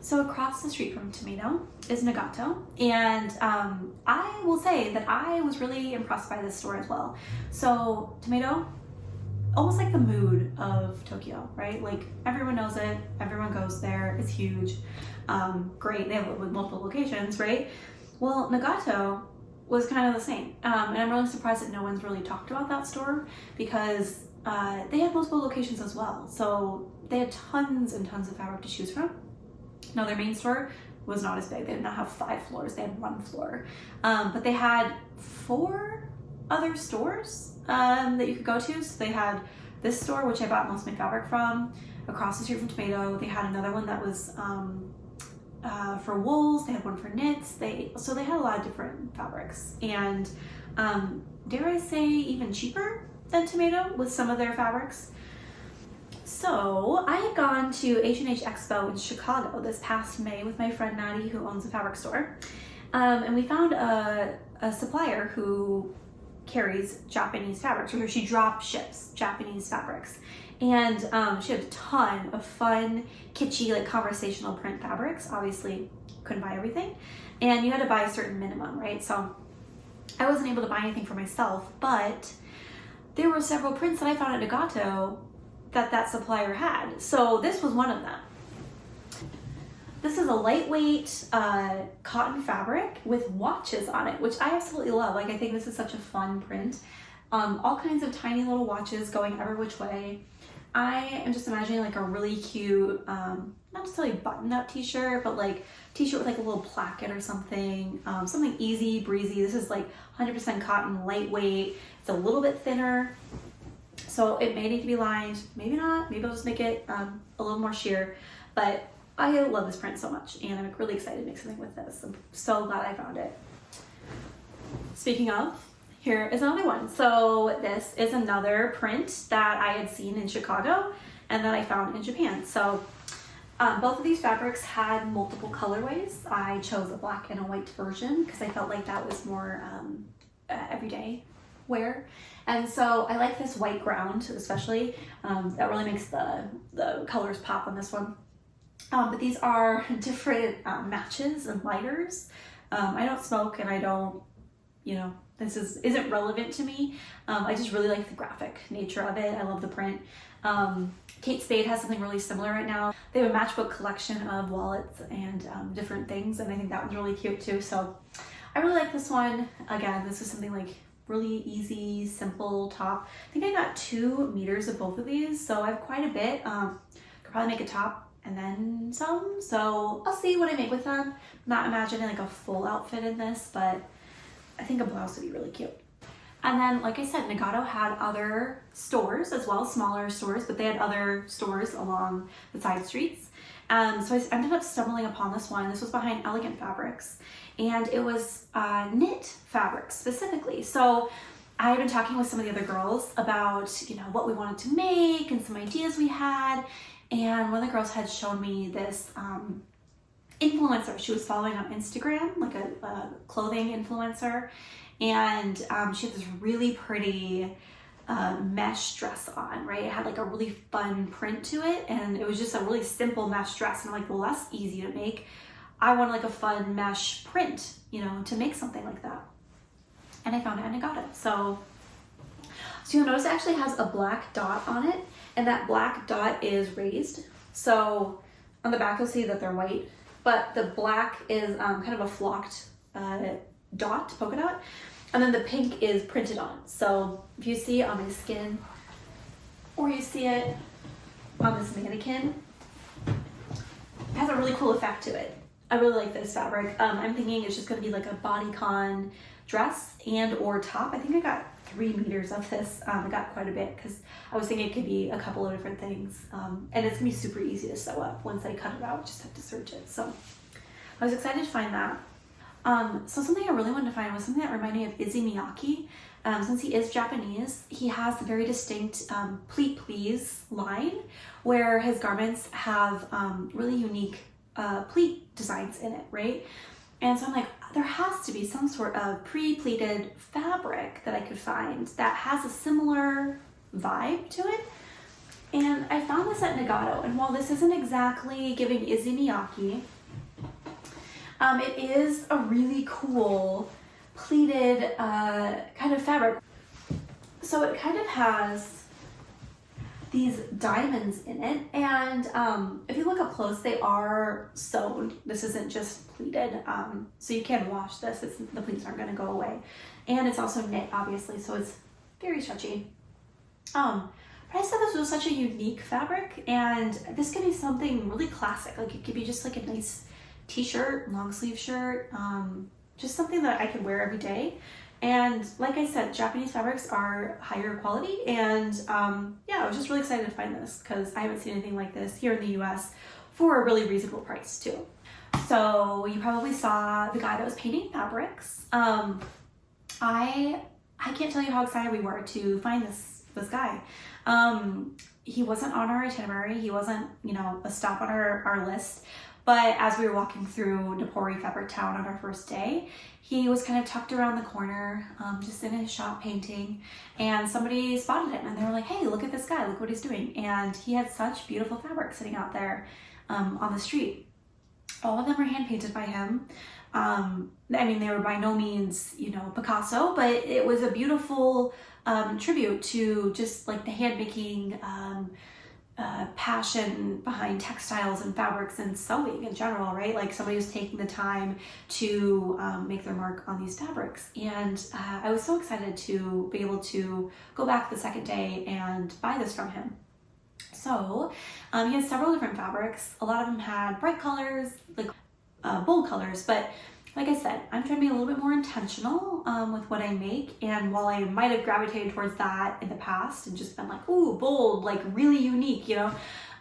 So across the street from Tomato is Nagato, and I will say that I was really impressed by this store as well. So Tomato, almost like the mood of Tokyo, right? Like everyone knows it, everyone goes there, it's huge, great, they have it with multiple locations, right? Well, Nagato was kind of the same, and I'm really surprised that no one's really talked about that store because they had multiple locations as well. So they had tons and tons of fabric to choose from. Now their main store was not as big, they did not have 5 floors, they had 1 floor, but they had 4 other stores that you could go to. So they had this store, which I bought most of my fabric from, across the street from Tomato. They had another one that was for wools, they had one for knits, so they had a lot of different fabrics, and dare I say even cheaper than Tomato with some of their fabrics. So I had gone to H&H Expo in Chicago this past May with my friend Maddie, who owns a fabric store, and we found a supplier who carries Japanese fabrics, or she drop ships Japanese fabrics, and she had a ton of fun, kitschy, like conversational print fabrics. Obviously couldn't buy everything, and you had to buy a certain minimum, right? So I wasn't able to buy anything for myself, but there were several prints that I found at Nagato that supplier had. So this was one of them. This is a lightweight cotton fabric with watches on it, which I absolutely love. Like, I think this is such a fun print. All kinds of tiny little watches going every which way. I am just imagining like a really cute, not necessarily button-up t-shirt, but like t-shirt with like a little placket or something, something easy breezy. This is like 100% cotton, lightweight. It's a little bit thinner, so it may need to be lined, maybe not. Maybe I'll just make it a little more sheer, but I love this print so much, and I'm really excited to make something with this. I'm so glad I found it. Speaking of, here is another one. So this is another print that I had seen in Chicago and that I found in Japan. So both of these fabrics had multiple colorways. I chose a black and a white version because I felt like that was more everyday wear. And so I like this white ground especially. That really makes the colors pop on this one. But these are different matches and lighters. I don't smoke, and I don't, this isn't relevant to me. I just really like the graphic nature of it. I love the print. Kate Spade has something really similar right now. They have a matchbook collection of wallets and different things, and I think that one's really cute too. So I really like this one. Again, this is something like really easy, simple top. I think I got 2 meters of both of these, so I have quite a bit. Could probably make a top and then some, so I'll see what I make with them. Not imagining like a full outfit in this, but I think a blouse would be really cute. And then, like I said, Nagato had other stores as well, smaller stores, but they had other stores along the side streets. So I ended up stumbling upon this one. This was behind Elegant Fabrics, and it was knit fabrics specifically. So I had been talking with some of the other girls about, what we wanted to make and some ideas we had. And one of the girls had shown me this influencer she was following on Instagram, like a clothing influencer. And she had this really pretty mesh dress on, right? It had like a really fun print to it, and it was just a really simple mesh dress. And I'm like, well, that's easy to make. I want like a fun mesh print, to make something like that. And I found it at Nagato. So So you'll notice it actually has a black dot on it, and that black dot is raised. So on the back you'll see that they're white, but the black is kind of a flocked dot, polka dot, and then the pink is printed on. So if you see it on my skin, or you see it on this mannequin, it has a really cool effect to it. I really like this fabric. I'm thinking it's just gonna be like a bodycon dress and or top. I think I got 3 meters of this. I got quite a bit because I was thinking it could be a couple of different things. And it's gonna be super easy to sew up once I cut it out, just have to serge it. So I was excited to find that. So something I really wanted to find was something that reminded me of Izzy Miyake. Since he is Japanese, he has a very distinct pleat please line where his garments have really unique pleat designs in it, right? And so I'm like, there has to be some sort of pre-pleated fabric that I could find that has a similar vibe to it. And I found this at Nagato, and while this isn't exactly giving Izzy Miyake, it is a really cool pleated kind of fabric. So it kind of has these diamonds in it, and if you look up close, they are sewn. This isn't just pleated, so you can wash this. The pleats aren't going to go away, and it's also knit, obviously, so it's very stretchy. But I said this was such a unique fabric, and this could be something really classic. Like it could be just like a nice t-shirt, long sleeve shirt, just something that I could wear every day. And like I said, Japanese fabrics are higher quality, and yeah, I was just really excited to find this because I haven't seen anything like this here in the US for a really reasonable price too. So you probably saw the guy that was painting fabrics. I can't tell you how excited we were to find this guy. He wasn't on our itinerary. He wasn't, a stop on our list. But as we were walking through Napori Fabric Town on our first day, he was kind of tucked around the corner, just in his shop painting, and somebody spotted him and they were like, hey, look at this guy, look what he's doing. And he had such beautiful fabric sitting out there on the street. All of them were hand painted by him. They were by no means, Picasso, but it was a beautiful tribute to just like the hand making passion behind textiles and fabrics and sewing in general, right? Like somebody was taking the time to make their mark on these fabrics. And I was so excited to be able to go back the second day and buy this from him. So he had several different fabrics. A lot of them had bright colors, like bold colors, but like I said, I'm trying to be a little bit more intentional with what I make. And while I might have gravitated towards that in the past and just been like, ooh, bold, like really unique,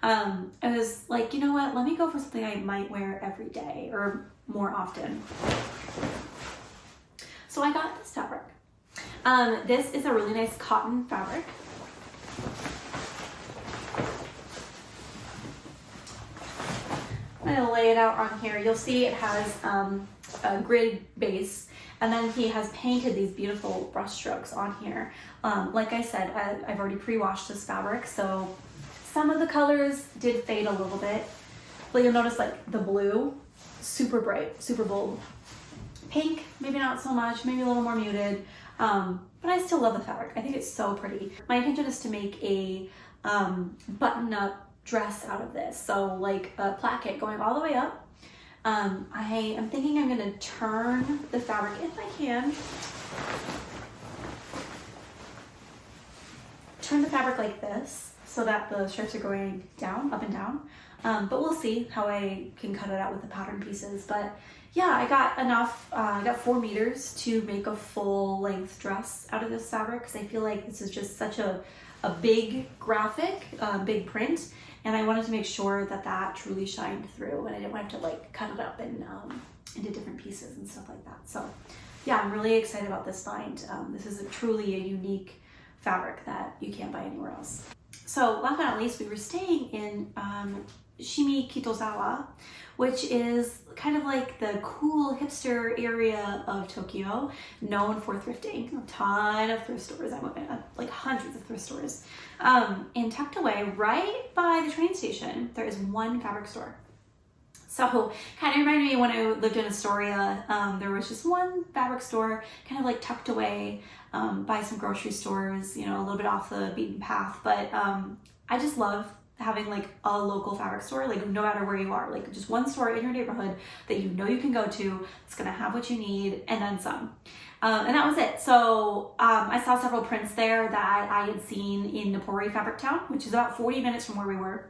I was like, you know what, let me go for something I might wear every day or more often. So I got this fabric. This is a really nice cotton fabric. I'm gonna lay it out on here. You'll see it has a grid base, and then he has painted these beautiful brush strokes on here. Like I said, I've already pre-washed this fabric, so some of the colors did fade a little bit, but you'll notice like the blue, super bright, super bold. Pink, maybe not so much, maybe a little more muted, but I still love the fabric. I think it's so pretty. My intention is to make a button-up dress out of this, so like a placket going all the way up. I am thinking I'm going to turn the fabric, if I can, turn the fabric like this so that the strips are going down, up and down, but we'll see how I can cut it out with the pattern pieces. But yeah, I got enough, I got 4 meters to make a full length dress out of this fabric because I feel like this is just such a big graphic, big print, and I wanted to make sure that that truly shined through, and I didn't want to like cut it up and into different pieces and stuff like that. So yeah, I'm really excited about this find. This is truly a unique fabric that you can't buy anywhere else. So last but not least, we were staying in Shimikitozawa, which is kind of like the cool hipster area of Tokyo, known for thrifting. A ton of thrift stores. I went like hundreds of thrift stores. And tucked away right by the train station, there is one fabric store. So kind of reminded me when I lived in Astoria, there was just one fabric store kind of like tucked away by some grocery stores, you know, a little bit off the beaten path. But I just love having like a local fabric store, like no matter where you are, like just one store in your neighborhood that you know you can go to, it's gonna have what you need and then some. And that was it. So I saw several prints there that I had seen in Napori Fabric Town, which is about 40 minutes from where we were.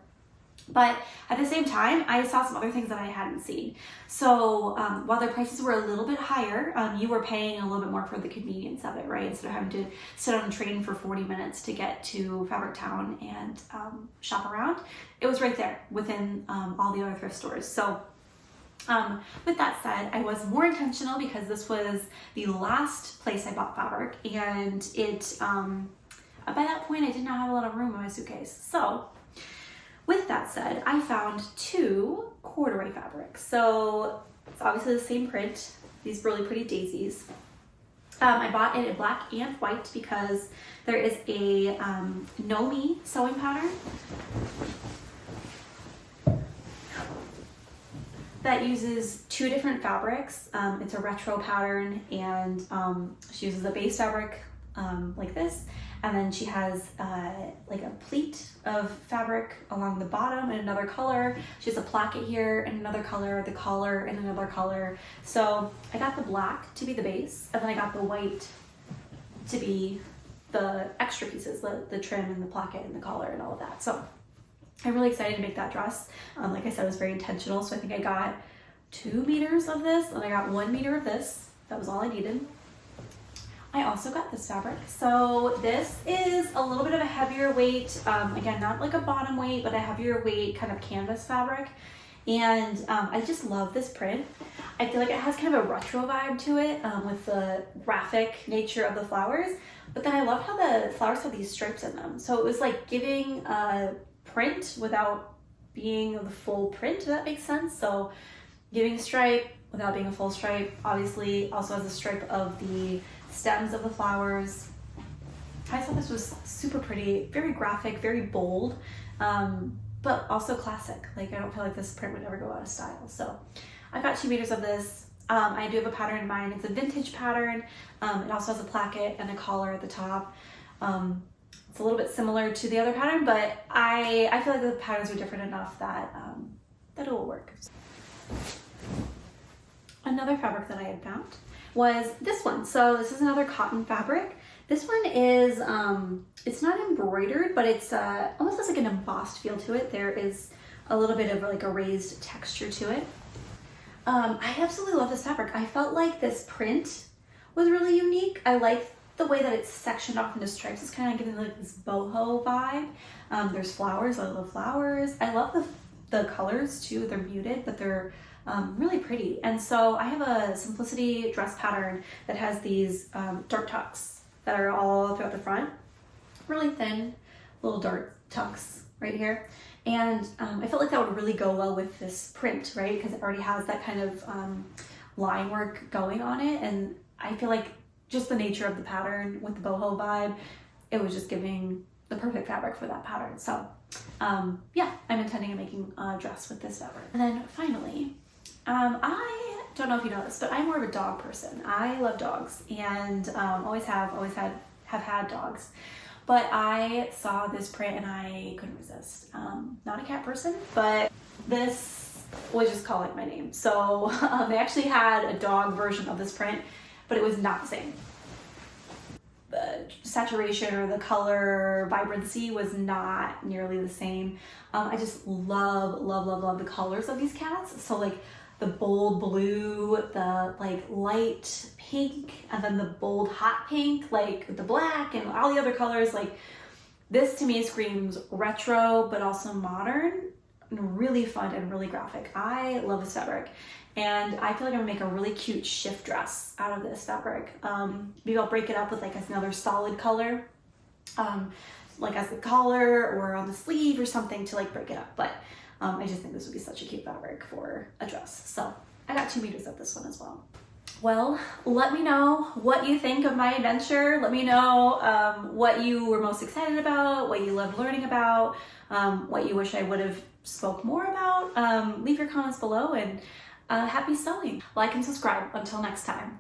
But at the same time, I saw some other things that I hadn't seen. So while their prices were a little bit higher, you were paying a little bit more for the convenience of it, right? Instead of having to sit on a train for 40 minutes to get to Fabric Town and shop around, it was right there within all the other thrift stores. So with that said, I was more intentional because this was the last place I bought fabric, and it by that point I did not have a lot of room in my suitcase. So with that said, I found 2 corduroy fabrics. So it's obviously the same print, these really pretty daisies. I bought it in black and white because there is a Nomi sewing pattern that uses 2 different fabrics. It's a retro pattern, and she uses a base fabric like this, and then she has like a pleat of fabric along the bottom in another color. She has a placket here in another color, the collar in another color. So I got the black to be the base, and then I got the white to be the extra pieces, the trim and the placket and the collar and all of that. So I'm really excited to make that dress. Like I said, it was very intentional. So I think I got 2 meters of this, and I got 1 meter of this. That was all I needed. I also got this fabric. So this is a little bit of a heavier weight, again, not like a bottom weight, but a heavier weight kind of canvas fabric. And I just love this print. I feel like it has kind of a retro vibe to it with the graphic nature of the flowers. But then I love how the flowers have these stripes in them. So it was like giving a print without being the full print, if that makes sense. So giving a stripe without being a full stripe. Obviously also has a stripe of the stems of the flowers. I thought this was super pretty, very graphic, very bold, but also classic. Like I don't feel like this print would ever go out of style. So I got 2 meters of this. I do have a pattern in mind. It's a vintage pattern. It also has a placket and a collar at the top. It's a little bit similar to the other pattern, but I feel like the patterns are different enough that that it will work. Another fabric that I had found was this one. So this is another cotton fabric. This one is, it's not embroidered, but it's almost has like an embossed feel to it. There is a little bit of like a raised texture to it. I absolutely love this fabric. I felt like this print was really unique. I like the way that it's sectioned off into stripes. It's kind of giving like this boho vibe. There's flowers. I love flowers. I love the colors too. They're muted, but they're really pretty. And so I have a Simplicity dress pattern that has these dart tucks that are all throughout the front. Really thin little dart tucks right here. And I felt like that would really go well with this print, right? Because it already has that kind of line work going on it. And I feel like just the nature of the pattern with the boho vibe, it was just giving the perfect fabric for that pattern. So yeah, I'm intending on making a dress with this fabric. And then finally, I don't know if you know this, but I'm more of a dog person. I love dogs and always have had dogs. But I saw this print and I couldn't resist. Not a cat person, but this was just calling my name. So they actually had a dog version of this print, but it was not the same. The saturation or the color vibrancy was not nearly the same. I just love the colors of these cats. So like the bold blue, the like light pink, and then the bold hot pink, like the black and all the other colors. Like this to me screams retro, but also modern and really fun and really graphic. I love this fabric. And I feel like I'm gonna make a really cute shift dress out of this fabric. Maybe I'll break it up with like another solid color, like as the collar or on the sleeve or something to like break it up. But I just think this would be such a cute fabric for a dress. So I got 2 meters of this one as well. Well, let me know what you think of my adventure. Let me know what you were most excited about, what you loved learning about, what you wish I would have spoke more about, leave your comments below, and happy sewing. Like and subscribe. Until next time.